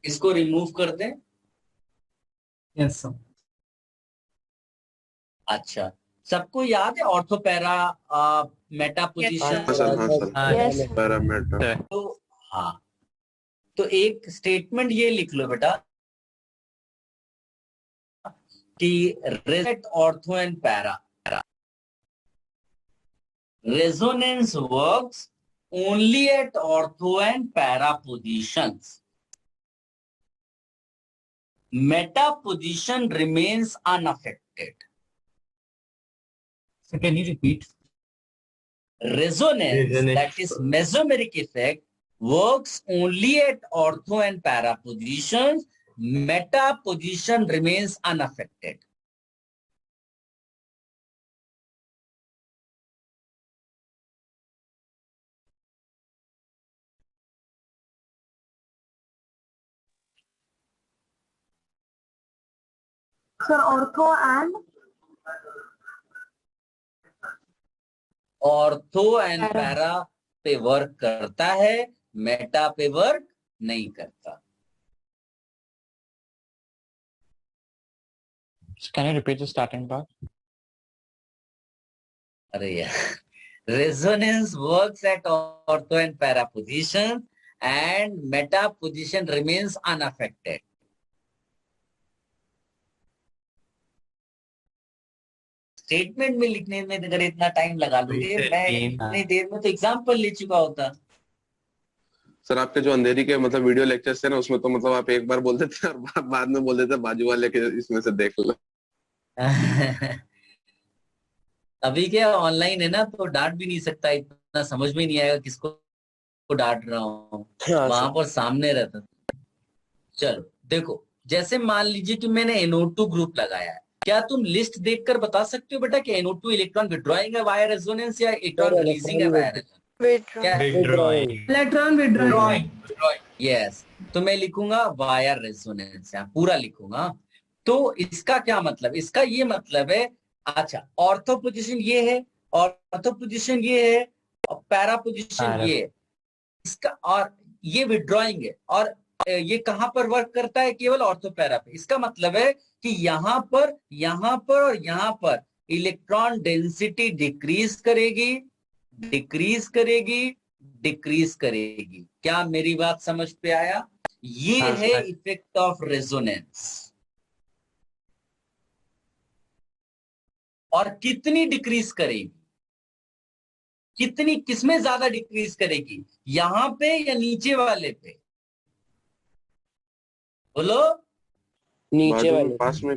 इसको रिमूव कर दें। Yes sir. अच्छा, सबको याद है ऑर्थोपैरा मेटा पोजीशन? तो हाँ, तो एक स्टेटमेंट ये लिख लो बेटा कि resonance ortho and para, resonance works only at ortho and para positions. Meta position remains unaffected. So can you repeat? Resonance, that is mesomeric effect, works only at ortho and para positions. Meta position remains unaffected. Sir ortho and para पे work करता है, Meta पे work नहीं करता। Can you repeat the starting part? अरे यार, resonance works at ortho and para position and meta position remains unaffected. Statement में लिखने में अगर इतना टाइम लगा लोगे, मैं इतनी देर में तो एग्जाम्पल ले चुका होता। सर आपके जो अंधेरी के मतलब वीडियो लेक्चर्स थे ना, उसमें तो मतलब आप एक बार बोल देते और बाद में बोल देते बाजू वाले के इसमें से देख लो। अभी क्या ऑनलाइन है ना, तो डांट भी नहीं सकता, इतना समझ में नहीं आएगा किसको डांट रहा हूँ, वहां पर सामने रहता। चलो देखो, जैसे मान लीजिए कि मैंने NO2 ग्रुप लगाया है, क्या तुम लिस्ट देखकर बता सकते हो बेटा कि NO2 इलेक्ट्रॉन विड्रॉइंग है वाया रेजोनेंस या इलेक्ट्रॉन रिलीजिंग है via resonance? Electron withdrawing. Yes, तो मैं लिखूंगा वाया रेजोनेंस, यहाँ पूरा लिखूंगा। तो इसका क्या मतलब, इसका ये मतलब है, अच्छा ऑर्थो पोजीशन ये है, ऑर्थो पोजीशन ये है, और पैरा पोजीशन ये है, इसका, और ये विड्रॉइंग है, और ये कहां पर वर्क करता है, केवल ऑर्थो पैरा पे। इसका मतलब है कि यहां पर और यहां पर इलेक्ट्रॉन डेंसिटी डिक्रीज करेगी, डिक्रीज करेगी, डिक्रीज करेगी। क्या मेरी बात समझ पे आया? ये है इफेक्ट ऑफ रेजोनेंस। और कितनी डिक्रीज करेगी, कितनी, किसमें ज्यादा डिक्रीज करेगी, यहां पे या नीचे वाले पे? बोलो। नीचे वाले पास में।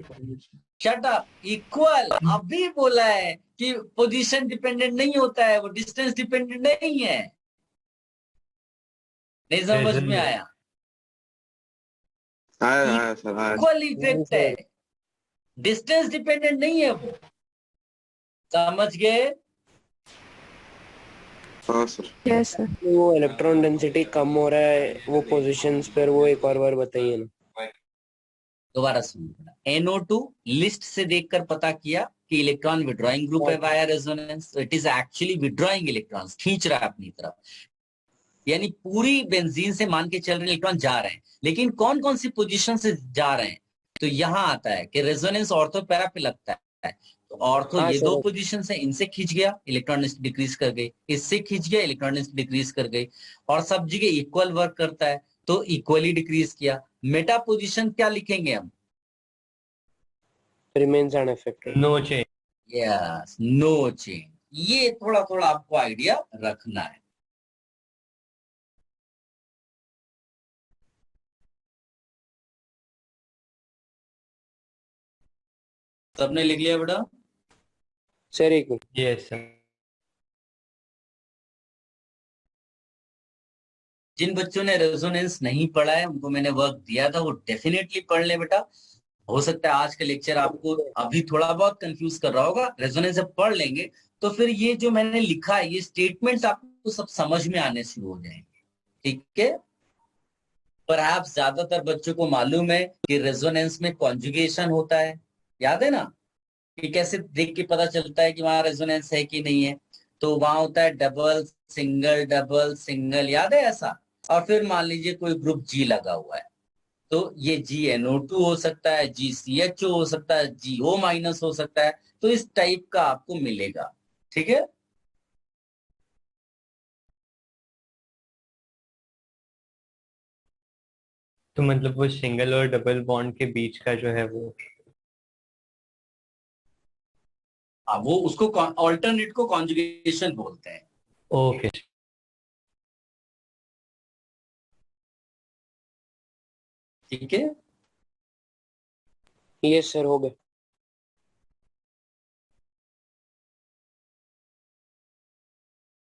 Shut up, equal. अभी बोला है कि पोजीशन डिपेंडेंट नहीं होता है, वो डिस्टेंस डिपेंडेंट नहीं है। नहीं समझ में आया? आया सर, आया। इक्वल इफेक्ट है, डिस्टेंस डिपेंडेंट नहीं है वो। समझ गए? हाँ सर। Yes sir. वो इलेक्ट्रॉन डेंसिटी कम हो रहा है वो पोजीशंस पर, वो एक और बार बताइए ना। दोबारा सुनिए, NO2 लिस्ट से देखकर पता किया कि इलेक्ट्रॉन विड्रॉइंग ग्रुप है via resonance, it is actually withdrawing electrons, खींच रहा है अपनी तरफ। यानी पूरी बेंजीन से मान के चल रहे इलेक्ट्रॉन जा रहे हैं, लेकिन कौन कौन सी पोजीशन से जा रहे हैं? तो यहां आता है कि रेजोनेंस ऑर्थो पैरा पे लगता है, तो ऑर्थो ये दो पोजीशन से, इनसे खींच गया इलेक्ट्रॉन डिक्रीज कर गई, इससे खींच गया इलेक्ट्रॉन डिक्रीज कर गई, और सब जगह इक्वल वर्क करता है तो इक्वली डिक्रीज किया। मेटा पोजीशन क्या लिखेंगे हम? Remains unaffected, no change. Yes, no change. ये थोड़ा थोड़ा आपको आइडिया रखना है। सबने लिख लिया बेटा? सर एक मिनट। Yes sir. जिन बच्चों ने रेजोनेंस नहीं पढ़ा है, उनको मैंने वर्क दिया था, वो डेफिनेटली पढ़ ले बेटा। हो सकता है आज का लेक्चर आपको अभी थोड़ा बहुत कंफ्यूज कर रहा होगा, रेजोनेंस जब पढ़ लेंगे तो फिर ये जो मैंने लिखा है, ये स्टेटमेंट्स आपको सब समझ में आने शुरू हो जाएंगे। ठीक है? पर आप ज्यादातर बच्चों को मालूम है कि रेजोनेंस में कॉन्जुगेशन होता है, याद है ना? कि कैसे देख के पता चलता है कि वहां रेजोनेंस है कि नहीं है? तो वहां होता है डबल सिंगल, याद है ऐसा? और फिर मान लीजिए कोई ग्रुप G लगा हुआ है, तो ये GNO2 हो सकता है, GCHO हो सकता है, GO- हो सकता है, तो इस टाइप का आपको मिलेगा। ठीक है? तो मतलब वो सिंगल और डबल बॉन्ड के बीच का जो है वो, वो उसको ऑल्टरनेट को कॉन्जुगेशन बोलते हैं। ओके। ठीक है? यस सर, हो गया।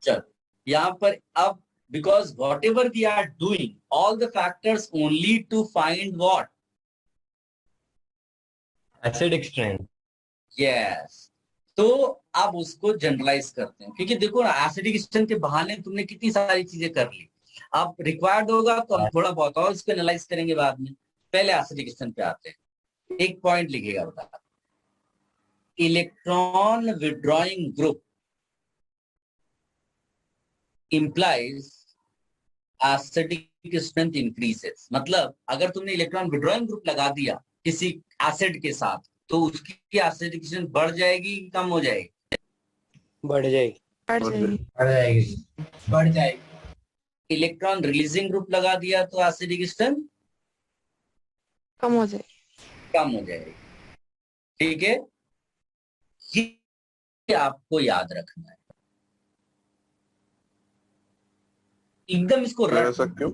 चल, यहां पर अब, because whatever we are doing, all the factors only to find what? Acidic strength. Yes. तो अब उसको जनरलाइज करते हैं, क्योंकि देखो ना, एसिडिक स्ट्रेंथ के बहाने तुमने कितनी सारी चीजें कर ली। अब रिक्वायर्ड होगा तो हम थोड़ा बहुत और इसको एनालाइज करेंगे बाद में। पहले एसिडिक स्ट्रेंथ पे आते हैं। एक पॉइंट लिखिएगा बता, electron withdrawing group implies acidic strength increases. मतलब अगर तुमने इलेक्ट्रॉन विड्रॉइंग ग्रुप लगा दिया किसी एसिड के साथ तो उसकी एसिडिक स्ट्रेंथ बढ़ जाएगी कि कम हो जाएगी? बढ़ जाएगी। बढ़ जाएगी। इलेक्ट्रॉन रिलीजिंग ग्रुप लगा दिया तो एसिडिक स्ट्रेंथ कम हो जाएगी। कम हो जाएगी। ठीक है, ये आपको याद रखना है, एकदम इसको रट। ऐसा क्यों?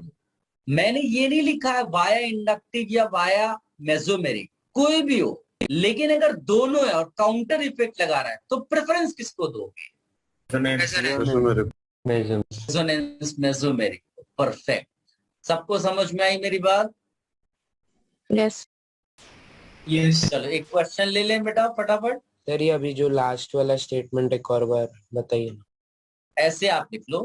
मैंने ये नहीं लिखा है वाया इंडक्टिव या वाया मेसोमेरिक, कोई भी हो, लेकिन अगर दोनों है और काउंटर इफेक्ट लगा रहा है तो प्रेफरेंस किसको दोगे? Resonance mesomeric. परफेक्ट। सबको समझ में आई मेरी बात? यस। चलो एक क्वेश्चन ले लें बेटा फटाफट। सर ये अभी जो लास्ट वाला स्टेटमेंट एक और बार बताइए। ऐसे आप लिख लो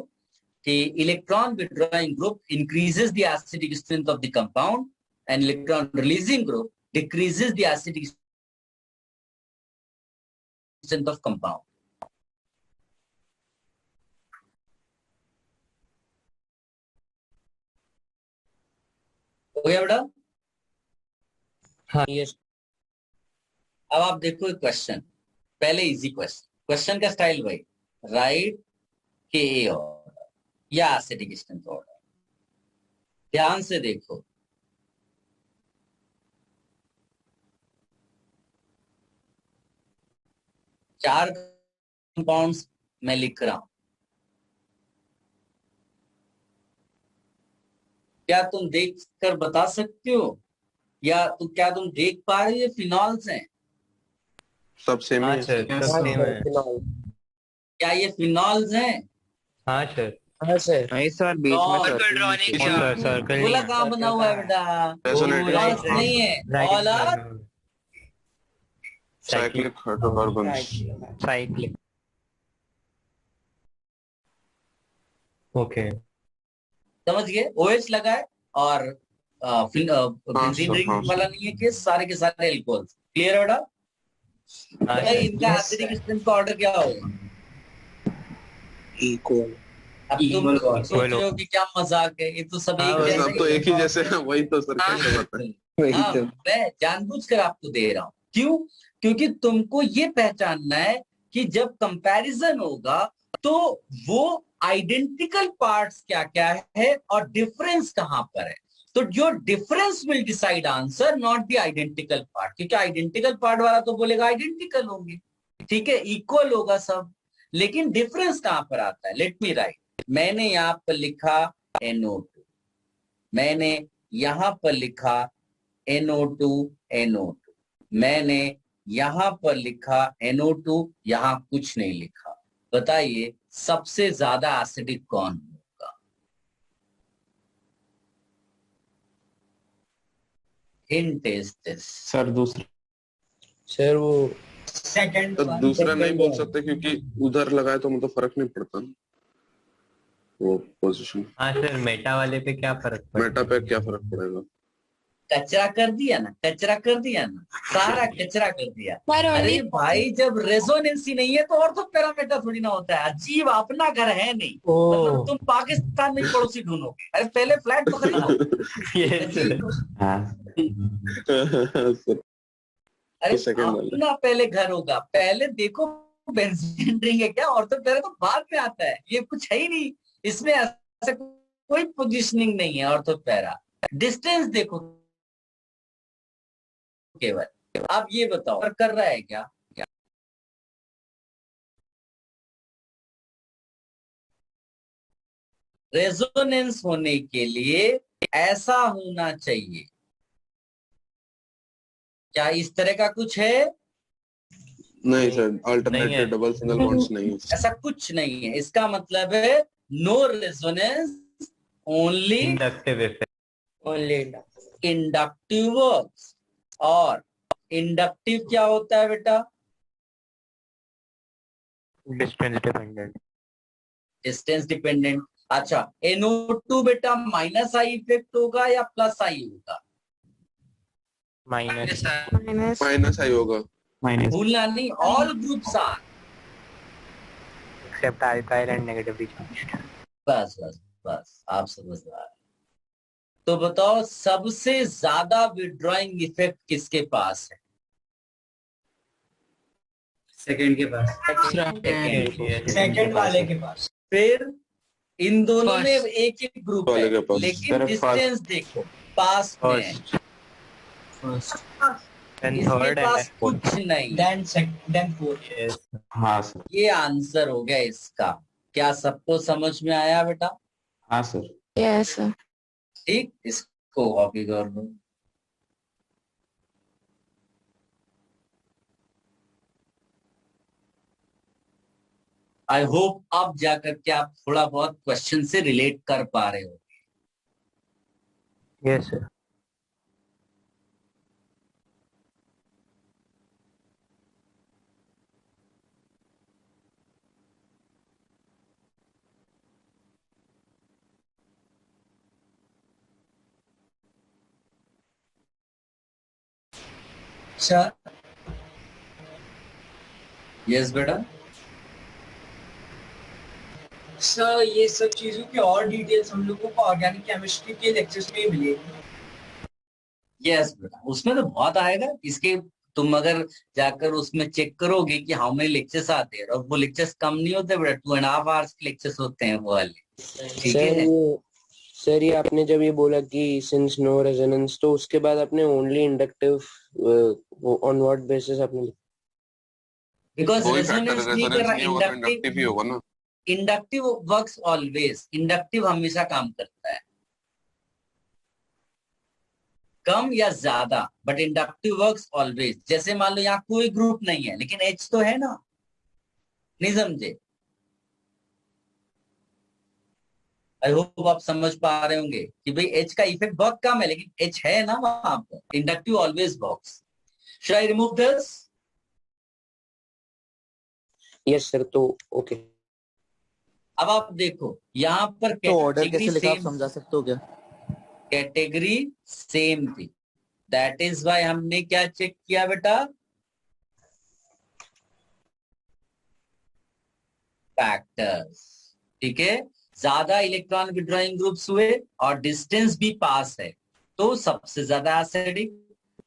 कि electron withdrawing group increases the acidic strength of the compound and electron releasing group decreases the acidic strength of compound. हो गया बेटा? हाँ यस। अब आप देखो एक क्वेश्चन, पहले इजी क्वेश्चन। क्वेश्चन का स्टाइल भाई, राइट के ऑर्डर या एसिडिक स्ट्रेंथ ऑर्डर। ध्यान से देखो, चार कंपाउंड्स मैं लिख रहा हूं, क्या तुम देख कर बता सकते हो या तो क्या तुम देख पा रहे हो ये फिनॉल्स हैं? सब सेम है। क्या ये फिनॉल्स हैं? हाँ सर। हाँ सर। नहीं सर, बीच में सर्कल गोला कहाँ बना हुआ है बेटा? फिनॉल्स नहीं है, all are cyclic hydrocarbons. Cyclic. Okay, समझ गए? OH लगा है और बेंजीन रिंग वाला नहीं है केस, सारे के सारे एल्कोहल। क्लियर है बेटा? इनका एसिडिक स्ट्रेंथ का ऑर्डर क्या होगा? इक्वल। अब तुम सोच रहे हो कि क्या मजाक है, ये तो सब एक ही जैसे हैं, वही तो सर कैसे बताएं? मैं जानबूझकर आपको दे रहा हूँ। क्यों? क्योंकि तुमको ये पहचानना है कि जब कंपैरिजन होगा तो वो आइडेंटिकल पार्ट्स क्या क्या है और डिफरेंस कहां पर है। तो जो difference will decide answer, not the identical part, क्योंकि आइडेंटिकल पार्ट वाला तो बोलेगा आइडेंटिकल होंगे, ठीक है, इक्वल होगा सब, लेकिन डिफरेंस कहां पर आता है? Let me right. मैंने यहां पर लिखा NO2, मैंने यहां पर लिखा NO2 NO2, मैंने यहां पर लिखा NO2, यहां कुछ नहीं लिखा। बताइए सबसे ज्यादा एसिडिक कौन होगा? Hint is this. सर दूसरा। सर वो सेकंड। तो दूसरा नहीं बोल सकते क्योंकि उधर लगाए तो मतलब फर्क नहीं पड़ता वो पोजीशन। हाँ सर, मेटा वाले पे क्या फर्क पड़ेगा? मेटा पे क्या फर्क पड़ेगा? कचरा कर दिया ना, कचरा कर दिया ना, सारा कचरा कर दिया। पर अरे भाई जब रेजोनेंस ही नहीं है तो और तो पैरामीटर थोड़ी ना होता है। अजीब, अपना घर है नहीं, मतलब तुम पाकिस्तान में पड़ोसी ढूंढोगे। अरे पहले फ्लैट तो खरीदो। अरे अपना पहले घर होगा, पहले देखो बेंजीन रिंग है क्या, और तो पहले तो बाद में आता है। ये कुछ है ही नहीं इसमें, ऐसा कोई पोजिशनिंग नहीं है। और तो पैरा डिस्टेंस देखो केवल। अब ये बताओ कर रहा है क्या? रेजोनेंस होने के लिए ऐसा होना चाहिए। क्या इस तरह का कुछ है? नहीं sir, alternative double single bonds नहीं है। ऐसा कुछ नहीं है। इसका मतलब है no resonance, only inductive effect, only inductive works. और इंडक्टिव क्या होता है बेटा? Distance dependent. Distance dependent. अच्छा, NO2 बेटा माइनस आई इफेक्ट होगा या प्लस आई होगा? माइनस आई होगा। भूलना नहीं, all groups are except alkyl and negatively charged. बस बस बस आप समझदार। तो बताओ सबसे ज्यादा विड्रॉइंग इफेक्ट किसके पास है? सेकंड के पास। सेकंड वाले के पास। फिर इन दोनों में First. एक एक ग्रुप है, लेकिन डिस्टेंस देखो पास में है। इसके पास कुछ नहीं। Then fourth. हाँ सर। ये आंसर हो गया इसका। क्या सबको समझ में आया बेटा? हाँ सर। Yes sir. ठीक, इसको कॉपी कर दो। आई होप अब जाकर के आप थोड़ा बहुत क्वेश्चन से रिलेट कर पा रहे हो। Yes sir. सर यस बेटा। सर ये सब चीजों की और डिटेल्स हम लोगों को ऑर्गेनिक केमिस्ट्री के लेक्चर्स में ही मिलेगी। यस बेटा, उसमें तो बहुत आएगा। इसके तुम अगर जाकर उसमें चेक करोगे कि हाउ मेनी लेक्चर्स आते हैं, और वो लेक्चर्स कम नहीं होते बेटा, 2.5 आवर्स के लेक्चर्स होते हैं वो वाले। ठीक है सर, ये आपने जब ये बोला कि सिंस नो रेजोनेंस, तो उसके बाद आपने only inductive on what basis आपने? बिकॉज रेजोनेंस नहीं कर रहा, इंडक्टिव ही होगा ना। Inductive works always. इंडक्टिव हमेशा काम करता है, कम या ज्यादा, बट इंडक्टिव वर्क्स ऑलवेज। जैसे मान लो यहाँ कोई ग्रुप नहीं है, लेकिन एच तो है ना, नहीं समझे? आई होप आप समझ पा रहे होंगे कि भाई एच का इफेक्ट बहुत कम है, लेकिन एच है ना वहां पर। Inductive always works. Should I remove this? Yes sir. तो ओके। अब आप देखो यहाँ पर तो ऑर्डर कैसे लिखा आप समझा सकते हो क्या? कैटेगरी सेम थी, दैट इज वाई हमने क्या चेक किया बेटा? फैक्टर्स। ठीक है, ज्यादा इलेक्ट्रॉन विड्रॉइंग ग्रुप्स हुए और डिस्टेंस भी पास है तो सबसे ज्यादा एसिडिक।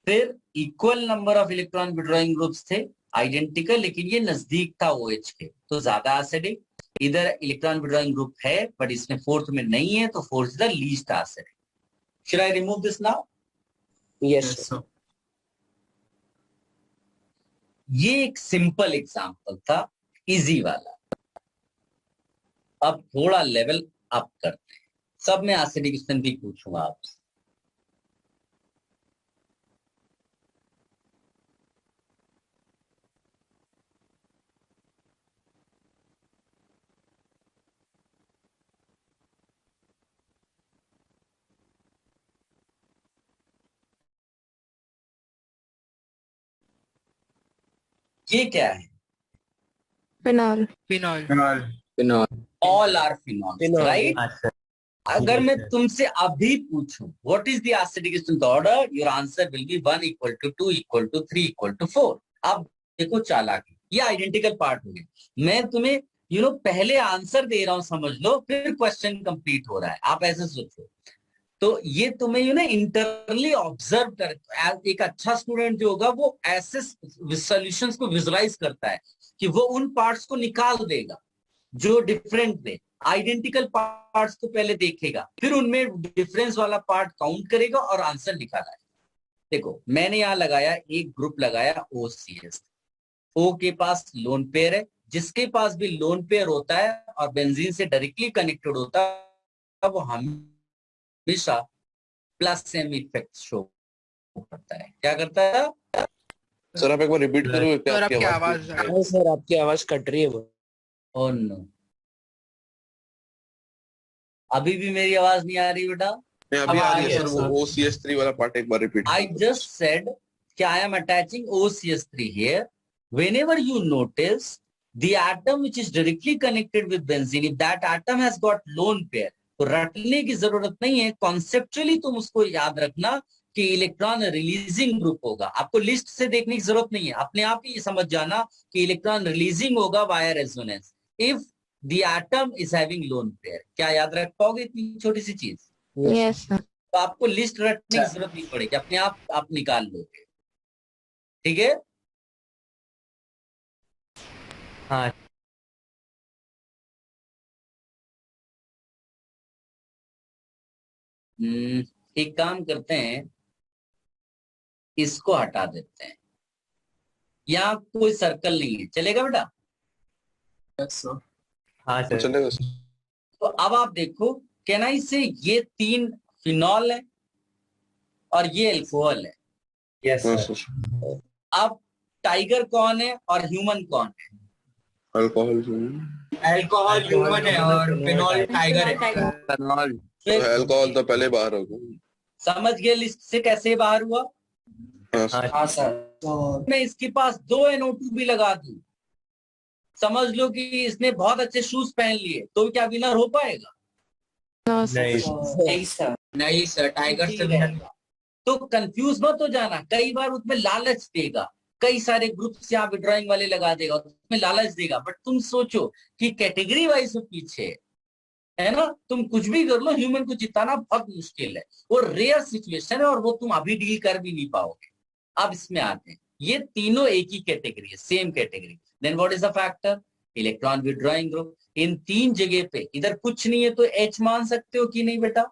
फिर equal number of electron withdrawing groups थे, आइडेंटिकल, लेकिन ये नजदीक था OH के, तो ज्यादा एसिडिक। इधर इलेक्ट्रॉन विड्रॉइंग ग्रुप है बट इसमें फोर्थ में नहीं है, तो fourth is the least acidic. Should I remove this now? Yes sir. ये एक सिंपल एग्जांपल था, इजी वाला। अब थोड़ा लेवल अप करते हैं। सब में एसिडिक क्वेश्चन भी पूछूंगा आपसे। ये क्या है? Phenol. Phenol. Phenol. All are phenol, right? अगर मैं तुमसे अभी पूछूं what is the acidic order, your answer will be 1 = 2 = 3 = 4। अब देखो चालाकी, ये आइडेंटिकल पार्ट हो गया। मैं तुम्हें पहले आंसर दे रहा हूं, समझ लो, फिर क्वेश्चन कंप्लीट हो रहा है। आप ऐसे सोचो, तो ये तुम्हें इंटरनली ऑब्जर्व कर, एक अच्छा स्टूडेंट जो होगा वो ऐसे सॉल्यूशंस को विजुलाइज करता है कि वो उन पार्ट्स को निकाल देगा जो डिफरेंट थे। आइडेंटिकल पार्ट्स को पहले देखेगा, फिर उनमें डिफरेंस वाला पार्ट काउंट करेगा और आंसर निकाला है। देखो मैंने यहां लगाया, एक ग्रुप लगाया OCS। O के पास लोन पेयर है, जिसके पास भी लोन पेयर होता है और बेंजीन से डायरेक्टली कनेक्टेड होता है, वो हमेशा प्लस एम इफेक्ट शो करता है। क्या करता है सर? आप एक बार रिपीट करोगे क्या? आपकी आवाज सर, आपकी आवाज कट रही है। ओह नो, अभी भी मेरी आवाज नहीं आ रही बेटा? नहीं, अभी आ रही है सर। वो OCS3 वाला पार्ट एक बार repeat. I just said that I am attaching OCS3 here. Whenever you notice the atom which is directly connected with benzene, if that atom has got lone pair, तो रटने की जरूरत नहीं है, कॉन्सेप्चुअली तुम उसको याद रखना कि इलेक्ट्रॉन रिलीजिंग ग्रुप होगा। आपको लिस्ट से देखने की जरूरत नहीं है, अपने आप ही समझ जाना कि इलेक्ट्रॉन रिलीजिंग होगा via resonance. If the atom is having lone pair. क्या याद रख पाओगे इतनी छोटी सी चीज? Yes sir. तो आपको लिस्ट रटने की जरूरत नहीं पड़ेगी, अपने आप निकाल लोगे। ठीक है? हाँ एक काम करते हैं, इसको हटा देते हैं। यहाँ कोई सर्कल नहीं है, चलेगा बेटा? हाँ सर। चलेगा। तो अब आप देखो, कैन आई से ये 3 फिनॉल है और ये अल्कोहल है। यस हाँ सर। सर। अब टाइगर कौन है और ह्यूमन कौन है? अल्कोहल अल्कोहल ह्यूमन है और फिनॉल टाइगर है। तो अल्कोहल तो पहले बाहर हो गया। समझ गए लिस्ट से कैसे बाहर हुआ? हाँ सर। तो मैं इसके पास 2 NO2 भी लगा दूं, समझ लो कि इसने बहुत अच्छे शूज पहन लिए, तो क्या विनर हो पाएगा? नहीं सर, नहीं सर, टाइगर से भी नहीं। तो कंफ्यूज मत हो जाना, कई बार उसमें लालच देगा, कई सारे ग्रुप्स यहाँ विड्रॉइंग वाले लगा देगा, उसमें लालच देगा, बट तुम सोचो कि कैटेगरी वाइज वो पीछे है ना। तुम कुछ भी कर लो, ह्यूमन को जिताना बहुत मुश्किल है, वो रेयर सिचुएशन है और वो तुम अभी डील कर भी नहीं पाओगे। अब इसमें आते हैं, ये तीनों एक ही कैटेगरी है, same category. Then what is the factor? Electron withdrawing group. इन 3 जगह पे इधर कुछ नहीं है तो H मान सकते हो कि नहीं बेटा?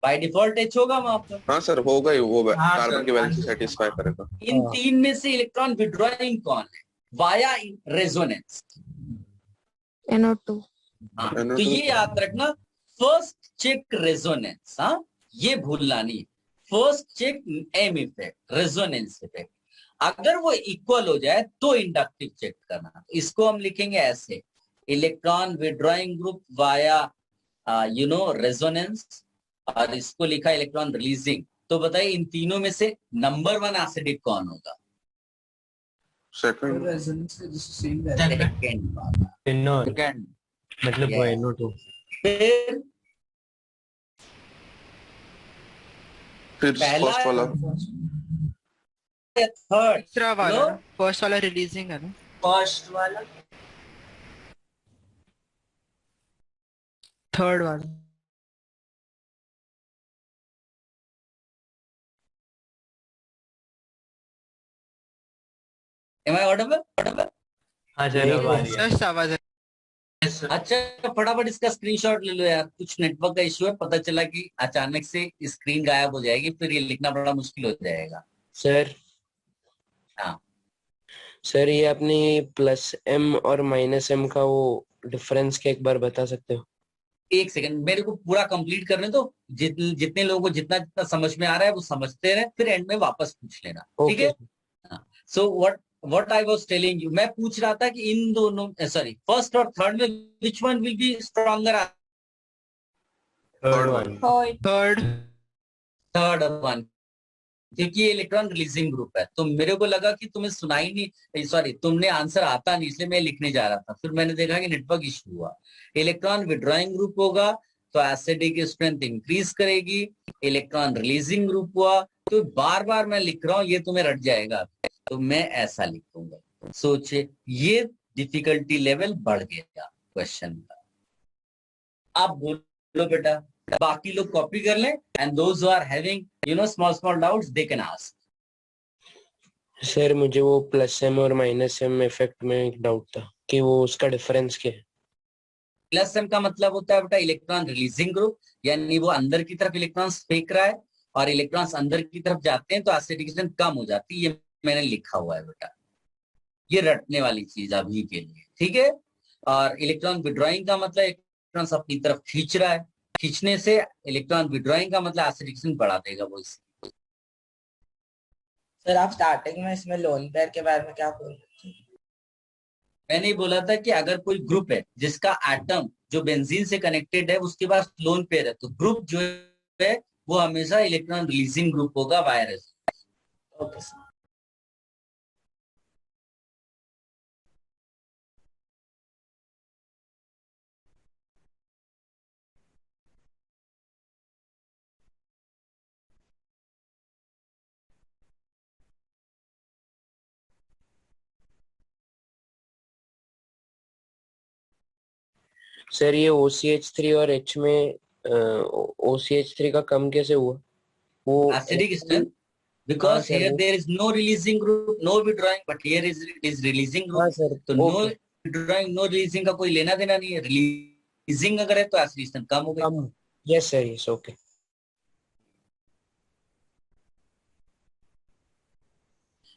बाय डिफॉल्ट H होगा वहां पर। हाँ सर, होगा ही वो, हाँ कार्बन सर, की वैलेंसी सेटिस्फाई करेगा। इन 3 में से इलेक्ट्रॉन विड्रॉइंग कौन है? Via resonance. NO2। हाँ, तो ये याद रखना, फर्स्ट चेक रेजोनेंस। हाँ, ये भूलना नहीं। First check M effect, resonance effect. अगर वो इक्वल हो जाए तो इंडक्टिव चेक करना। इसको हम लिखेंगे ऐसे, electron withdrawing group via resonance, और इसको लिखा इलेक्ट्रॉन रिलीजिंग। तो बताइए इन तीनों में से नंबर 1 एसिडिक कौन होगा? सेकंड। सेकंड वाला। सेकंड मतलब वो NO2। फिर पहला फर्स्ट वाला। थर्ड? तीसरा वाला ना, फर्स्ट वाला रिलीजिंग है ना। फर्स्ट वाला, थर्ड वाला। Am I audible? हाँ सर, अब आ रही है। सर आवाज है। अच्छा, फटाफट इसका स्क्रीनशॉट ले लो यार, कुछ नेटवर्क का इश्यू है, पता चला कि अचानक से स्क्रीन गायब हो जाएगी, फिर ये लिखना बड़ा मुश्किल हो जाएगा। सर। हाँ सर, ये अपने +M और -M का वो डिफरेंस क्या एक बार बता सकते हो? एक सेकंड, मेरे को पूरा कंप्लीट करने दो। जितने लोगों को जितना जितना समझ में आ रहा है वो समझते रहे, फिर एंड में वापस पूछ लेना, ठीक है? So what I was telling you, मैं पूछ रहा था कि इन दोनों, सॉरी, फर्स्ट और थर्ड में which one will be stronger? Third one. Third one, क्योंकि ये इलेक्ट्रॉन रिलीजिंग ग्रुप है। तो मेरे को लगा कि तुम्हें सुनाई नहीं, सॉरी, तुमने आंसर आता नहीं, इसलिए मैं लिखने जा रहा था, फिर मैंने देखा कि नेटवर्क इश्यू हुआ। इलेक्ट्रॉन विड्रॉइंग ग्रुप होगा तो एसिडिक स्ट्रेंथ इंक्रीज करेगी। इलेक्ट्रॉन रिलीजिंग ग्रुप हुआ तो बार बार मैं लिख रहा हूं, ये तुम्हें रट जाएगा, तो मैं ऐसा लिखूंगा। सोचिए, ये डिफिकल्टी लेवल बढ़ गया क्वेश्चन का। आप बोलो बेटा, बाकी लोग कॉपी कर लें, and those who are having small doubts they can ask. Sir, मुझे वो +M और -M इफेक्ट में एक डाउट था कि वो उसका डिफरेंस क्या है? +M का मतलब होता है बेटा इलेक्ट्रॉन रिलीजिंग ग्रुप, यानी वो अंदर की तरफ इलेक्ट्रॉन्स फेंक रहा है, और इलेक्ट्रॉन्स अंदर की तरफ जाते हैं तो एसिडिक कम हो जाती है। ये मैंने लिखा हुआ है बेटा, ये रटने वाली चीज अभी के लिए, ठीक है? और इलेक्ट्रॉन विड्रॉइंग का मतलब इलेक्ट्रॉन्स अपनी तरफ खींच रहा है, खींचने से इलेक्ट्रॉन विड्रॉइंग का मतलब एसिडिक बढ़ा देगा वो। सर आप स्टार्टिंग में इसमें लोन पेयर के बारे में क्या बोल रहे थे? मैंने ही बोला था कि अगर कोई ग्रुप है जिसका एटम जो बेंजीन से कनेक्टेड है उसके पास लोन पेयर है, तो ग्रुप जो है वो हमेशा इलेक्ट्रॉन रिलीजिंग ग्रुप होगा वायरस। Okay sir. सर ये OCH3 और H में OCH3 का कम कैसे हुआ? वो acidic strength, because sir, here there is no releasing group, no withdrawing, but here it is releasing group. sir, तो no withdrawing, no releasing का कोई लेना देना नहीं है. Releasing अगर है तो एसिडिक स्ट्रेंथ कम हो गई. Yes sir, yes, okay.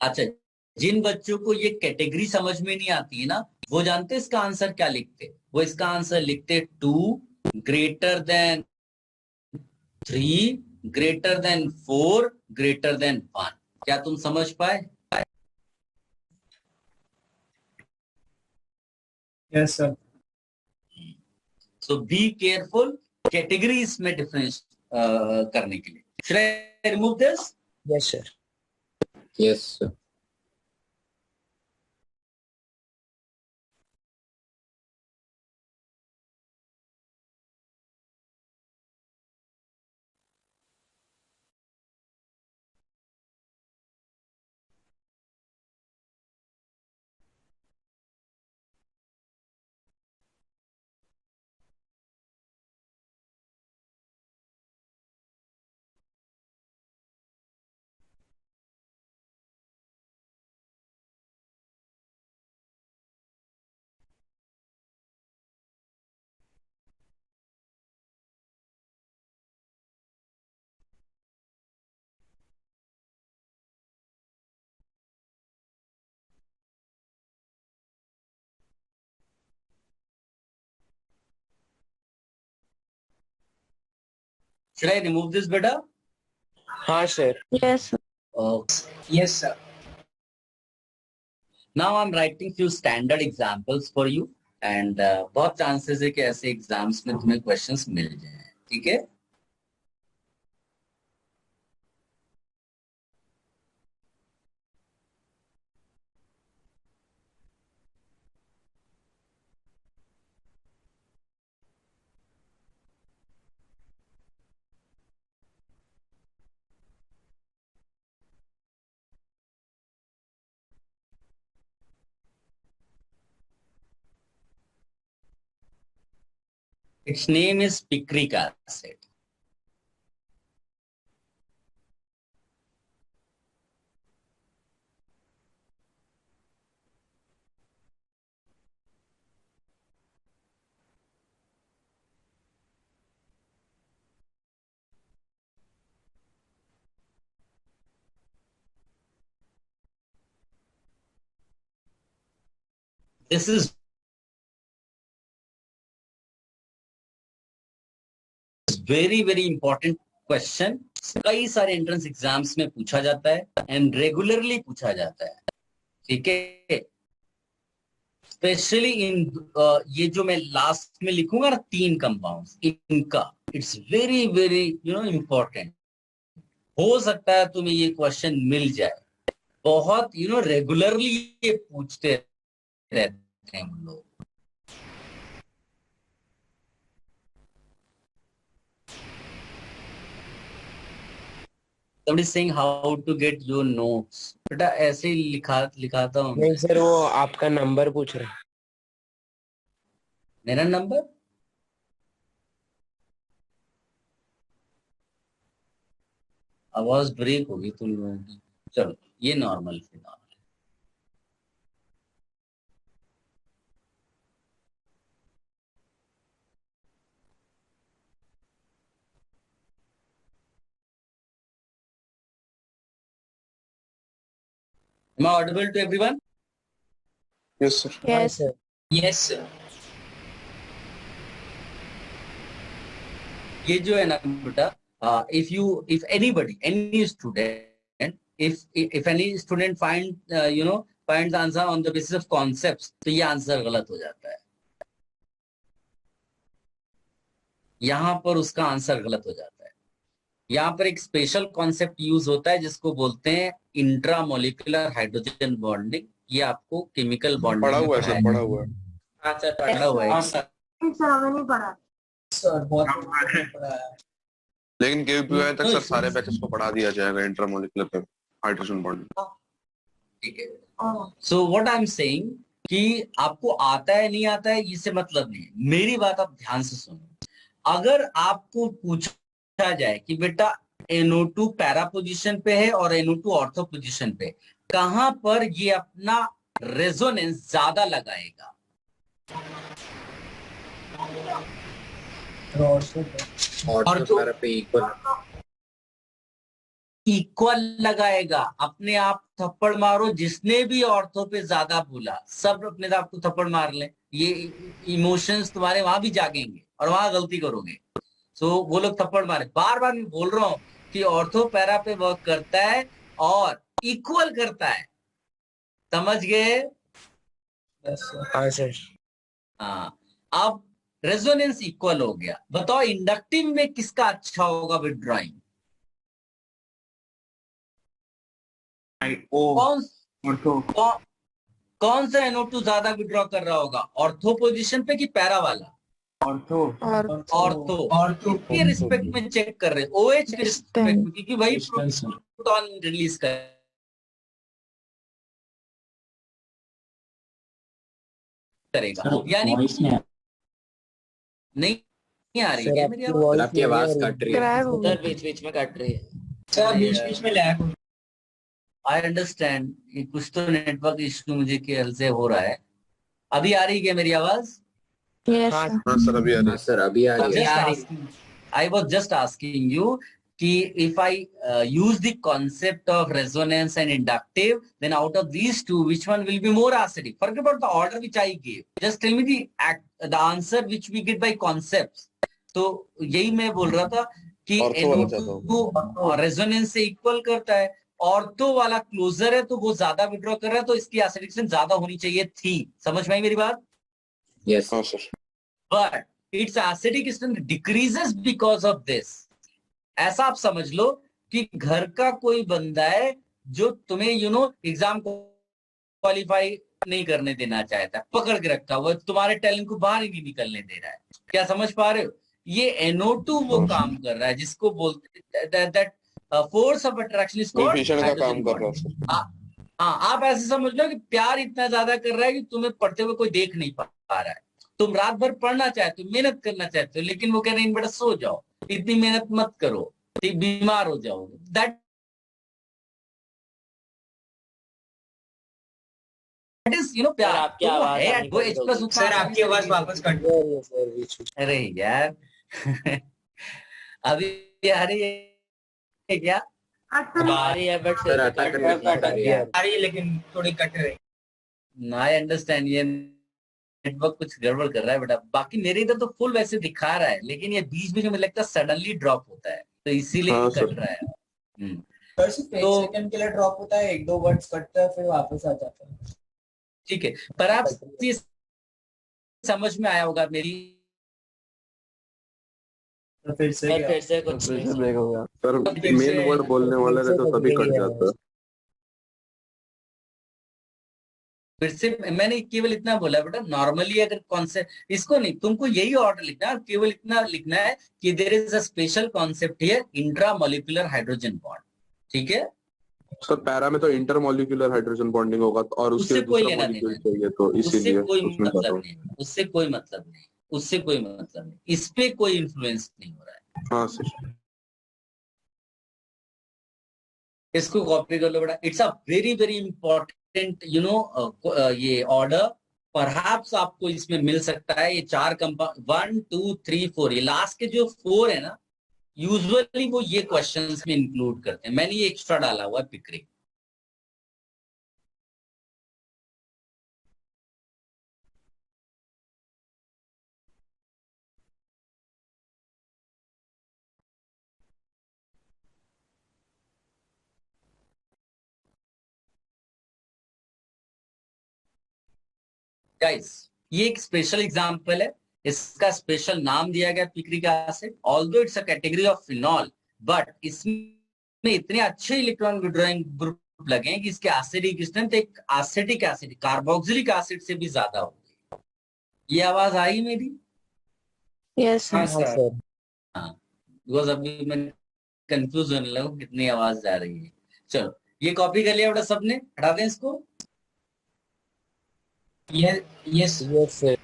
अच्छा, जिन बच्चों को ये कैटेगरी समझ में नहीं आती है ना, वो जानते इसका आंसर क्या लिखते? वो इसका आंसर लिखते 2 greater than 3 greater than 4 greater than 1. क्या तुम समझ पाए? Yes, sir. So be careful categories में difference करने के लिए. Should I remove this? Yes sir. Yes sir. Should I remove this, beta? हाँ sir. Yes sir. Yes, sir. Now I'm writing few standard examples for you, and बहुत chances है कि ऐसे exams में तुम्हें questions मिल जाएं. ठीक है? Its name is picric acid. This is very very important question. कई सारे एंट्रेंस एग्जाम्स में पूछा जाता है एंड रेगुलरली पूछा जाता है. ठीक है? स्पेशली इन ये जो मैं लास्ट में लिखूंगा ना 3 कंपाउंड्स, इनका इट्स वेरी वेरी इम्पोर्टेंट. हो सकता है तुम्हें ये क्वेश्चन मिल जाए. बहुत रेगुलरली ये पूछते रहते हैं हम लोग. Somebody is saying how to get your notes. बेटा ऐसे ही लिखाता हूँ. नहीं सर, वो आपका नंबर पूछ रहा है. मेरा नंबर? आवाज ब्रेक होगी तुम लोगों की. चलो ये नॉर्मल है. Am I audible to everyone? Yes sir. Yes sir. Yes, sir. ये जो है ना बेटा, if anybody, any student, if any student find find the answer on the basis of concepts, तो ये आंसर गलत हो जाता है. यहाँ पर उसका आंसर गलत हो जाता है. यहाँ पर एक स्पेशल कॉन्सेप्ट यूज होता है जिसको बोलते हैं इंट्रामोलिकुलर हाइड्रोजन बॉन्डिंग. ये आपको केमिकल बॉन्डिंग पढ़ा हुआ है सर, पढ़ा हुआ है. हाँ सर, पढ़ा हुआ है. सर हमें नहीं पढ़ा सर, बहुत पढ़ा है. लेकिन केवीपीआई तक सर सारे बैचेस को पढ़ा दिया जाएगा इंट्रामोलिकुलर हाइड्रोजन बॉन्डिंग. ठीक है. So what I'm saying, कि आपको आता है नहीं आता है इससे मतलब नहीं है। मेरी बात आप ध्यान से सुनो। अगर आपको पूछा जाए कि बेटा NO2 पैरा पोजीशन पे है और NO2 ऑर्थो पोजीशन पे, कहां पर ये अपना रेजोनेंस ज्यादा लगाएगा? ऑर्थो पैरा पे इक्वल लगाएगा। अपने आप थप्पड़ मारो, जिसने भी ऑर्थो पे ज्यादा बोला सब अपने आप को थप्पड़ मार ले। ये इमोशंस तुम्हारे वहां भी जागेंगे और वहां गलती करोगे। सो वो लोग थप्पड़ मारे। बार बार मैं बोल रहा हूं कि ऑर्थो पैरा पे वर्क करता है और इक्वल करता है। समझ गए? हाँ सर। हाँ, अब रेजोनेंस इक्वल हो गया। बताओ इंडक्टिव में किसका अच्छा होगा विथड्रॉइंग? कौन सा NO2 ज्यादा विड्रॉ कर रहा होगा? ऑर्थो पोजीशन पे कि पैरा वाला? ऑर्थो के रिस्पेक्ट में चेक कर रहे, OH के रिस्पेक्ट में, क्योंकि वही प्रोटॉन रिलीज करेगा। यानी नहीं आ रही है मेरी आवाज? आपकी आवाज कट रही है सर, बीच में कट रही है सर, बीच में लैग हो। आई अंडरस्टैंड, कुछ तो नेटवर्क इश्यू मुझे ख्याल से हो रहा है। अभी आ रही है मेरी आवाज? हाँ सर, अभी आ रही है। सर अभी आ रही है। I was just asking you कि if I use the concept of resonance and inductive, then out of these two, which one will be more acidic? Forget about the order which I gave. Just tell me the answer which we get by concepts. तो यही मैं बोल रहा था कि NO2 resonance से equal करता है, ऑर्थो वाला क्लोजर है तो वो ज्यादा विड्रॉ कर रहा है, तो इसकी एसिडिक ज्यादा होनी चाहिए थी। समझ में आई मेरी बात? Yes sir. But it's acidic strength decreases because of this. ऐसा आप समझ लो कि घर का कोई बंदा है जो तुम्हें एग्जाम क्वालिफाई नहीं करने देना चाहता है, पकड़ के रखा हुआ, तुम्हारे टैलेंट को बाहर ही नहीं निकलने दे रहा है। क्या समझ पा रहे हो? ये NO2 वो काम कर रहा है जिसको बोलते that force of attraction is called भीषण का काम कर रहा है। हाँ, आप ऐसे समझ लो कि प्यार इतना ज्यादा कर रहा है कि तुम्हें पढ़ते हुए कोई देख नहीं पा रहा है। तुम रात भर पढ़ना चाहते हो, मेहनत करना चाहते हो, लेकिन वो कह रहे हैं बेटा सो जाओ, इतनी मेहनत मत करो, बीमार हो जाओगे। दैट इज प्यार। आपकी आवाज सर, आपकी आवाज वापस कट गई। अरे यार अभी आ रही है क्या? आ रही है बट आ रही है लेकिन थोड़ी कट रही। आई अंडरस्टैंड, ये नेटवर्क कुछ गड़बड़ कर रहा है बेटा। बाकी मेरे इधर तो फुल वैसे दिखा रहा है, लेकिन ये बीच में लगता है सडनली ड्रॉप होता है, तो इसीलिए कट रहा है। सर सिर्फ 1 सेकंड के लिए ड्रॉप होता है, 1-2 वर्ड्स कटता है फिर वापस आ जाता है। ठीक है, पर आप समझ में आया होगा मेरी? तो फिर से कुछ ब्रेक हो गया सर। मेन वर्ड बोलने वाले थे तो तभी कट जाता है। फिर से मैंने केवल इतना बोला बेटा, नॉर्मली अगर कॉन्सेप्ट इसको नहीं, तुमको यही ऑर्डर लिखना है, केवल इतना लिखना है कि there is a special concept here, intramolecular hydrogen bond. ठीक है सर, पैरा में तो इंटरमोलिकुलर हाइड्रोजन बॉन्डिंग होगा और उसके दूसरा मॉलिक्यूल चाहिए, तो इसीलिए उसमें उससे कोई मतलब नहीं, उससे कोई मतलब नहीं, इस पे कोई इन्फ्लुएंस नहीं हो रहा है। हाँ सर, इसको कॉपी कर लो बेटा। It's a very very important ये ऑर्डर। परहैप्स आपको इसमें मिल सकता है। ये 4 कंपाउंड 1 2 3 4, ये लास्ट के जो 4 है ना, यूजुअली वो ये क्वेश्चंस में इंक्लूड करते हैं। मैंने ये एक्स्ट्रा डाला हुआ है पिकरी। गाइस, ये एक स्पेशल एग्जांपल है, इसका स्पेशल नाम दिया गया picric acid. Although it's a category of phenol, but इसमें इतने अच्छे इलेक्ट्रॉन विड्रॉइंग ग्रुप लगे हैं कि इसके एसिडिक स्ट्रेंथ एक एसिटिक एसिड कार्बोक्सिलिक एसिड से भी ज्यादा होगी। ये आवाज आई मेरी? Yes sir. हाँ, बिकॉज अभी मैं कंफ्यूज होने लगा कितनी आवाज जा रही है। चलो, ये कॉपी कर लिया बेटा सबने, हटा दें इसको। Yes, yes. Yes, sir.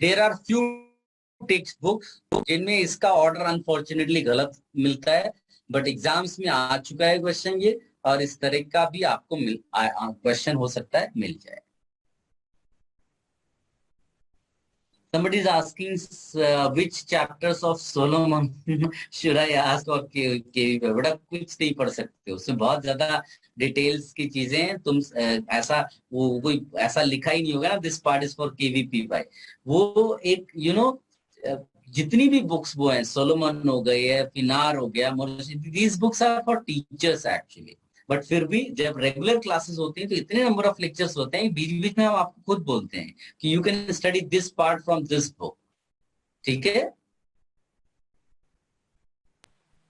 There are few text books जिनमें इसका ऑर्डर अनफॉर्चुनेटली गलत मिलता है, बट एग्जाम्स में आ चुका है क्वेश्चन ये, और इस तरह का भी आपको क्वेश्चन हो सकता है मिल जाए. Somebody is asking which chapters of Solomon should I ask or KVP. बड़ा कुछ नहीं पढ़ सकते हो, उसमें बहुत ज्यादा डिटेल्स की चीजें हैं. तुम ऐसा वो कोई ऐसा लिखा ही नहीं होगा ना this part is for KVP भाई. वो एक जितनी भी बुक्स वो हैं, सोलोमन हो गए है, फिनार हो गया, these books are for teachers actually. But फिर भी जब रेगुलर क्लासेस होती हैं तो इतने नंबर ऑफ लेक्चर्स होते हैं, बीच बीच में हम आपको खुद बोलते हैं कि you can study this part from this book. ठीक है,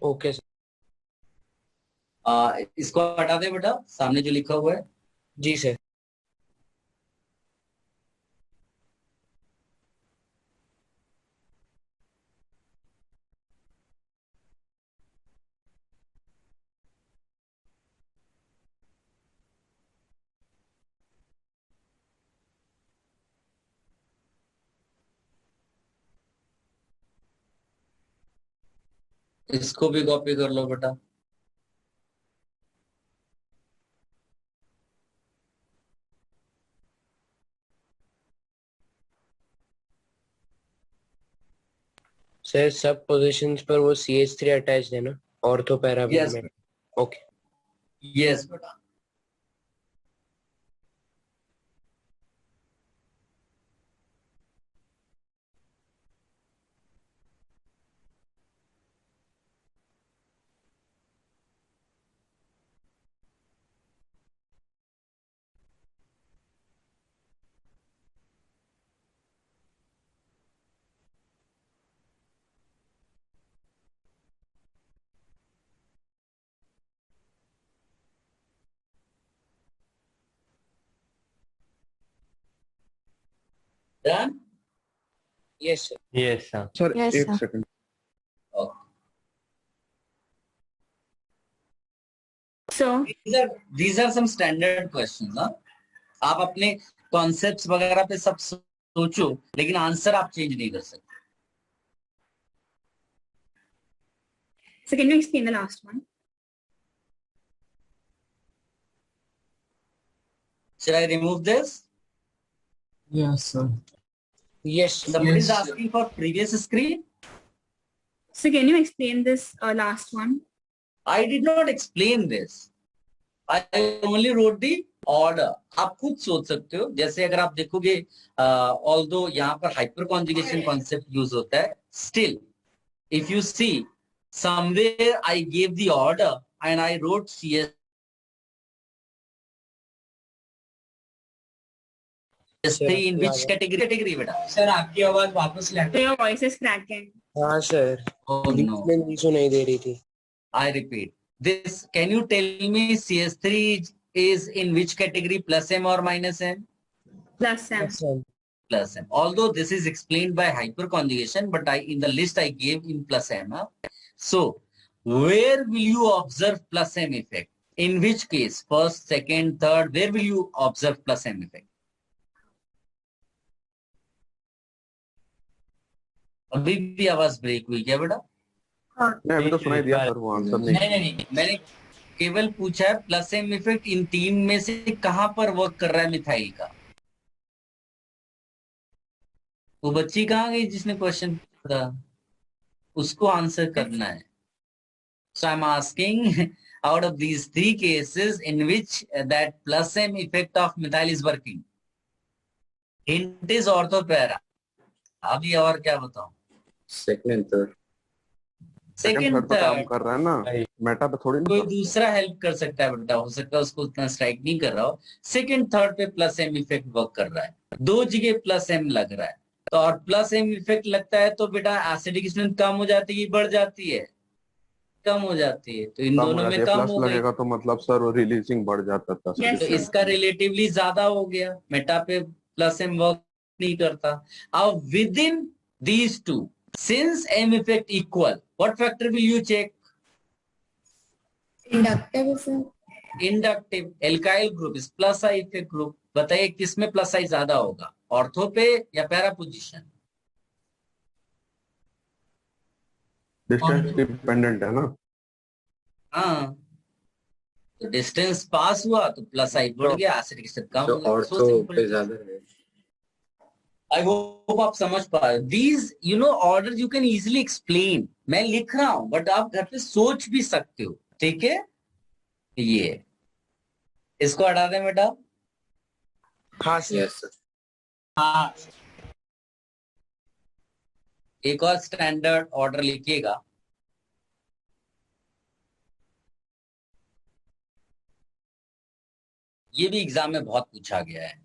ओके. इसको हटा दे बेटा, सामने जो लिखा हुआ है. जी सर. इसको भी कॉपी कर लो बेटा. सर सब पोजीशंस पर वो CH3 अटैच्ड है ना, ऑर्थो पैराबोल में. ओके. यस बेटा. Done? Yes sir. Yes sir. Sir, Yes, एक sir. second. Okay. So These are some standard questions. हाँ, आप अपने कॉन्सेप्ट्स वगैरह पे सब सोचो, लेकिन आंसर आप चेंज नहीं कर सकते. So can you explain the last one? Should I remove this? Yes, sir. Yes. Somebody is asking for previous screen. So can you explain this last one? I did not explain this. I only wrote the order. आप खुद सोच सकते हो. जैसे अगर आप देखोगे, although यहाँ पर हाइपर कॉन्जुगेशन कॉन्सेप्ट यूज होता है, still if you see somewhere I gave the order and I wrote CS3 in which category बेटा? सर आपकी आवाज वापस ला. Your voice is cracking. हाँ सर. Oh no. नहीं सुनाई दे रही थी. I repeat. This, can you tell me CS3 is in which category, plus M or minus M? Plus M. Plus M. Although this is explained by hyperconjugation, but in the list I gave in plus M. Huh? So, where will you observe plus M effect? In which case? First, second, third, where will you observe plus M effect? अभी भी आवाज break हुई क्या बेटा? नहीं, अभी तो सुनाई दिया सर, वो आंसर नहीं. नहीं, मैंने केवल पूछा है प्लस एम इफेक्ट इन तीन में से कहां पर वर्क कर रहा है मिथाइल का. वो बच्ची कहाँ गई जिसने क्वेश्चन पूछा? उसको आंसर करना है. So I am asking out of these three cases in which that plus m effect of methyl is working. Hint is orthopara. अभी और क्या बताऊं? Second and third. Second third second पे काम थर्ड कर रहा है ना, मेटा पे थोड़ी ना कोई करता है। दूसरा हेल्प कर सकता है बेटा, हो सकता है उसको उतना स्ट्राइक नहीं कर रहा हो। सेकंड थर्ड पे प्लस एम इफेक्ट वर्क कर रहा है, दो जगह प्लस एम लग रहा है। तो और प्लस एम इफेक्ट लगता है तो बेटा एसिडिक स्ट्रेंथ कम हो जाती है, बढ़ जाती है, कम हो जाती है, तो इन कम हो दोनों जाती में है, कम प्लस हो गई। लगेगा तो मतलब सर रिलीजिंग बढ़ जाता था Yes, तो sir. इसका रिलेटिवली ज्यादा हो गया, मेटा पे प्लस एम वर्क नहीं करता। अब within these two, since M effect equal, what factor will you check? Inductive effect. Inductive alkyl group is plus I effect group. बताइए किसमें प्लस आई ज्यादा होगा, ऑर्थो पे या पैरा पोजीशन? डिस्टेंस डिपेंडेंट है ना। हाँ, तो डिस्टेंस पास हुआ तो प्लस आई बढ़ गया, एसिडिक एसिड कम तो हो गया, सो ऑर्थो सिंपल। पे ज्यादा है। आई होप आप समझ पा रहे। These you know order you can easily explain, मैं लिख रहा हूं बट आप घर पे सोच भी सकते हो, ठीक है? ये इसको हटा दें बेटा। हाँ सर। Yes sir. हाँ, एक और स्टैंडर्ड ऑर्डर लिखिएगा। ये भी एग्जाम में बहुत पूछा गया है।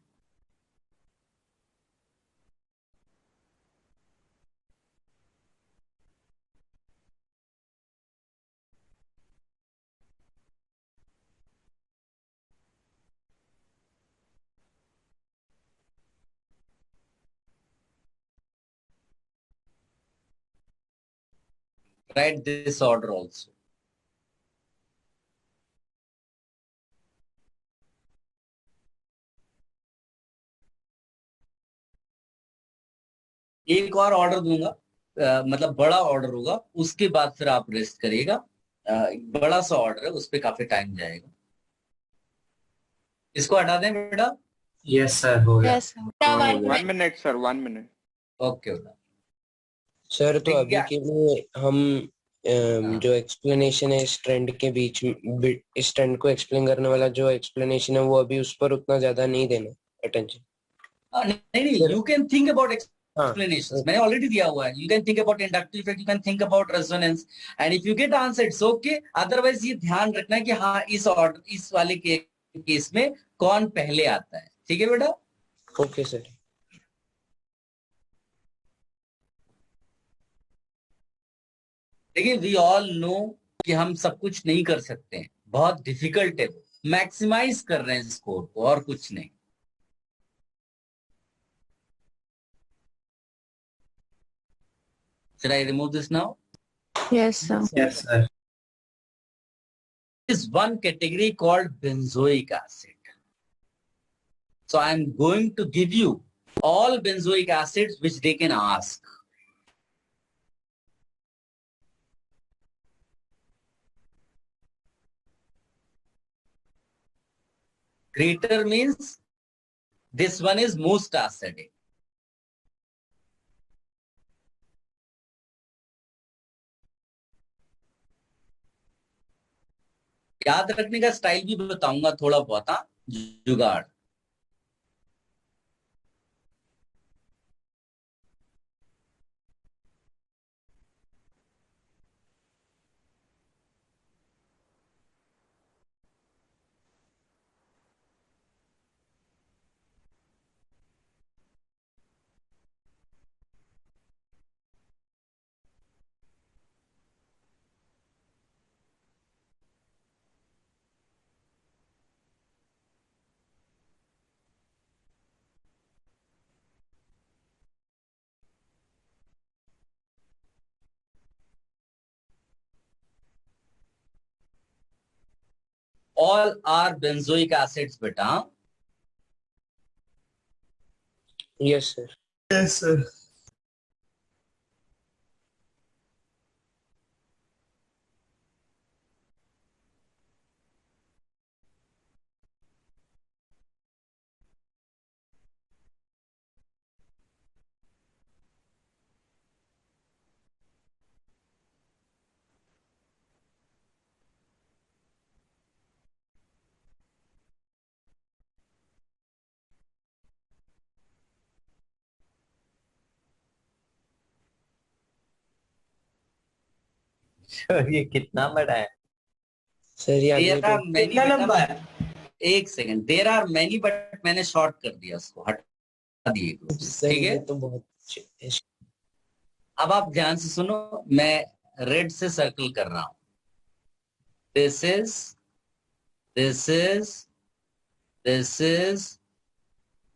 Write this order also. एक और ऑर्डर दूंगा, मतलब बड़ा ऑर्डर होगा, उसके बाद फिर आप रेस्ट करिएगा। बड़ा सा ऑर्डर है, उस पर काफी टाइम जाएगा। इसको हटा दें बेटा। यस सर, हो गया। Yes, sir. 1 minute sir, 1 minute। Okay बेटा। सर तो ठीक अभी है। के लिए हम जो एक्सप्लेनेशन है इस ट्रेंड के बीच में, इस ट्रेंड को एक्सप्लेन करने वाला जो एक्सप्लेनेशन है वो अभी उस पर उतना ज्यादा नहीं देना अटेंशन। नहीं नहीं, यू कैन थिंक अबाउट हाँ explanations, मैंने ऑलरेडी दिया हुआ है। You can think about inductive effect, you can think about resonance, and if you get answer it's okay. Otherwise ये ध्यान रखना कि हाँ इस ऑर्डर, इस वाले के केस में कौन पहले आता है, ठीक है बेटा? Okay sir. देखिए वी ऑल नो कि हम सब कुछ नहीं कर सकते हैं, बहुत डिफिकल्ट है। मैक्सिमाइज कर रहे हैं स्कोर को, और कुछ नहीं। Should I remove this now? Yes, sir. Yes sir. There is one category called benzoic acid. So I am going to give you all benzoic acids which they can ask. Greater means this one is most acidic. याद रखने का style भी बताऊंगा थोड़ा बहुत, हाँ, जुगाड़। All are benzoic acids बेटा। Yes sir. Yes sir. ये कितना बड़ा है सर ये There आगे are many, कितना लंबा है? एक second, there are many, but मैंने शॉर्ट कर दिया उसको, हटा दिए ग्रुप से, सर ठीक ये है। तो बहुत अब आप ध्यान से सुनो, मैं रेड से सर्कल कर रहा हूं। This is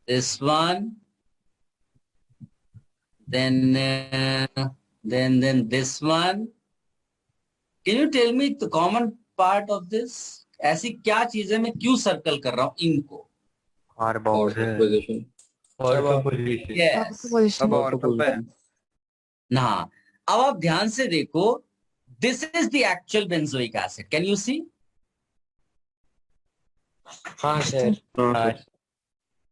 this one, then this one. Can you tell me the common part of this? ऐसी क्या चीज है, मैं क्यों सर्कल कर रहा हूँ इनको? Position Yes. अब ऑर्थो पे है। ना, अब आप ध्यान से देखो, this is the actual benzoic acid, can you see? हाँ sir.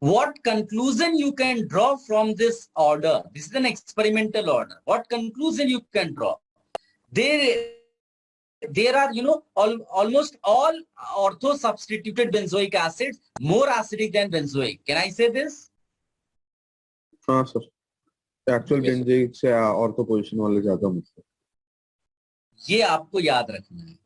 What conclusion you can draw from this order? This is an experimental order. What conclusion you can draw? There are, almost all ortho substituted benzoic acids more acidic than benzoic. Can I say this? हाँ sir, actual benzoic से ortho position वाले ज्यादा मुझसे। ये आपको याद रखना है।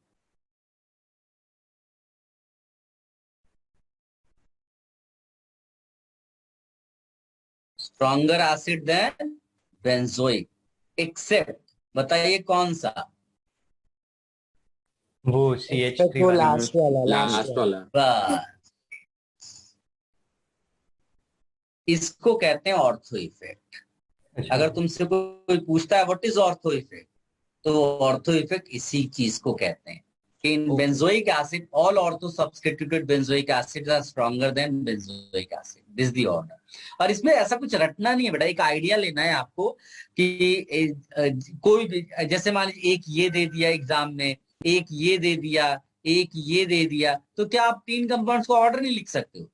Stronger acid than benzoic, except, बताइए कौन सा? वो CH3 लास्ट वाला। इसको कहते हैं ऑर्थो इफेक्ट। अगर तुमसे कोई पूछता है व्हाट इज ऑर्थो इफेक्ट, तो ऑर्थो इफेक्ट इसी चीज को कहते हैं कि in benzoic acid, all ortho substituted benzoic acid are stronger than benzoic acid. This the order. और इसमें ऐसा कुछ रटना नहीं है बेटा, एक आइडिया लेना है आपको कि कोई भी, जैसे मान लीजिए एक ये दे दिया एग्जाम में, एक ये दे दिया, एक ये दे दिया, तो क्या आप 3 कंपाउंड्स को ऑर्डर नहीं लिख सकते हो?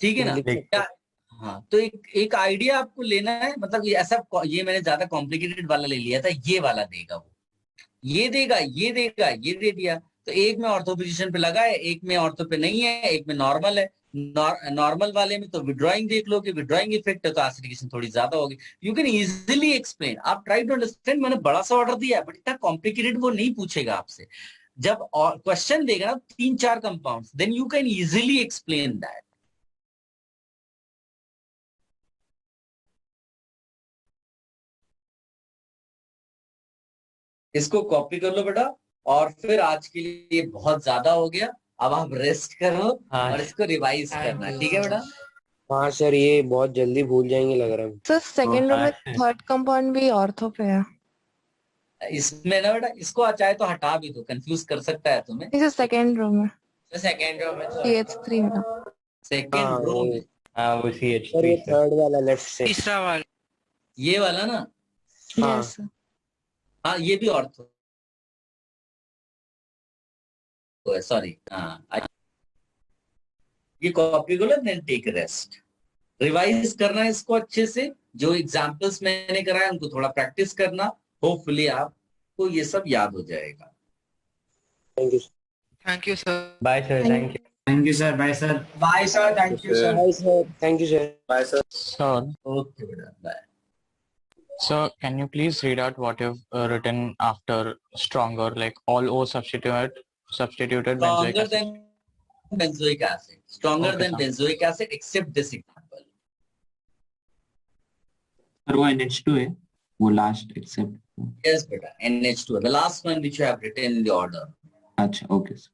ठीक है ना? क्या? हाँ, तो एक आइडिया आपको लेना है, मतलब ये ऐसा, ये मैंने ज्यादा कॉम्प्लिकेटेड वाला ले लिया था, ये वाला देगा वो, ये देगा, ये देगा, ये दे दिया, तो एक में ऑर्थो पोजीशन पे लगा है, एक में ऑर्थो पे नहीं है, एक में नॉर्मल है। नॉर्मल वाले में तो विड्रॉइंग देख लो कि विड्रॉइंग इफेक्ट है, तो एसिडिफिकेशन थोड़ी ज्यादा होगी। You can easily explain. आप ट्राई टू अंडरस्टैंड, मैंने बड़ा सा ऑर्डर दिया है, बट इतना कॉम्प्लिकेटेड वो नहीं पूछेगा आपसे। जब क्वेश्चन देगा ना 3-4 compounds, then you can easily explain that. इसको कॉपी कर लो बेटा, और फिर आज के लिए बहुत ज्यादा हो गया, अब आप रेस्ट करो और इसको रिवाइज करना, ठीक है बेटा? हाँ सर, ये बहुत जल्दी भूल जाएंगे लग रहा है। सर सेकंड रो में थर्ड कंपाउंड भी ऑर्थो पे है। इसमें ना बेटा, इसको चाहे तो हटा भी दो, कंफ्यूज कर सकता है तुम्हें। इसे सेकंड रो में, सेकंड रो में CH3 में, सेकंड रो में। वो CH3 सर ये थर्ड वाला लेफ्ट से, तीसरा वाला, ये वाला ना? हाँ यस सर। हाँ, ये भी ऑर्थो, सॉरी, हाँ, ये कॉपी करो, देन टेक रेस्ट। रिवाइज करना है इसको अच्छे से, जो एग्जांपल्स मैंने कराया उनको थोड़ा प्रैक्टिस करना, होपफुली आपको ये सब याद हो जाएगा। Thank you. Thank you sir. Bye sir, thank you. Thank you sir, bye sir. Bye sir, thank you sir. Bye sir, thank you sir. Bye sir. Sir, okay बेटा, bye. sir, can you please read out what you've written after stronger, like all O substituted benzoic Stronger acid? than benzoic acid. Stronger Okay, than sir. benzoic acid, except this example. Sir वो NH2 है, वो last except. Yes, beta. NH2, the last one which you have written in the order. अच्छा, okay sir.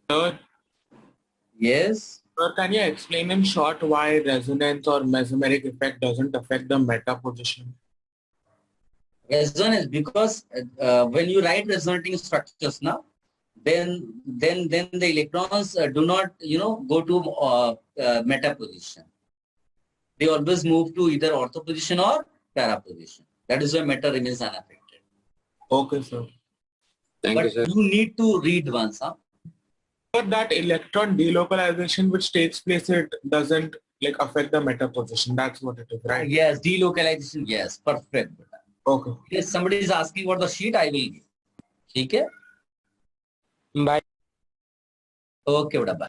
Sir, Yes. sir, can you explain in short why resonance or mesomeric effect doesn't affect the meta position? Resonance, because when you write resonating structures now, then the electrons do not, go to meta position. They always move to either ortho position or para position. That is why meta remains unaffected. Okay, sir. Thank you, But sir. you need to read once, huh? But that electron delocalization which takes place, it doesn't like affect the meta position. That's what it is, right? Yes, delocalization. Yes, perfect. Beta. Okay. If somebody is asking for the sheet, I will give. ठीक है? Bye. Okay, beta. Bye.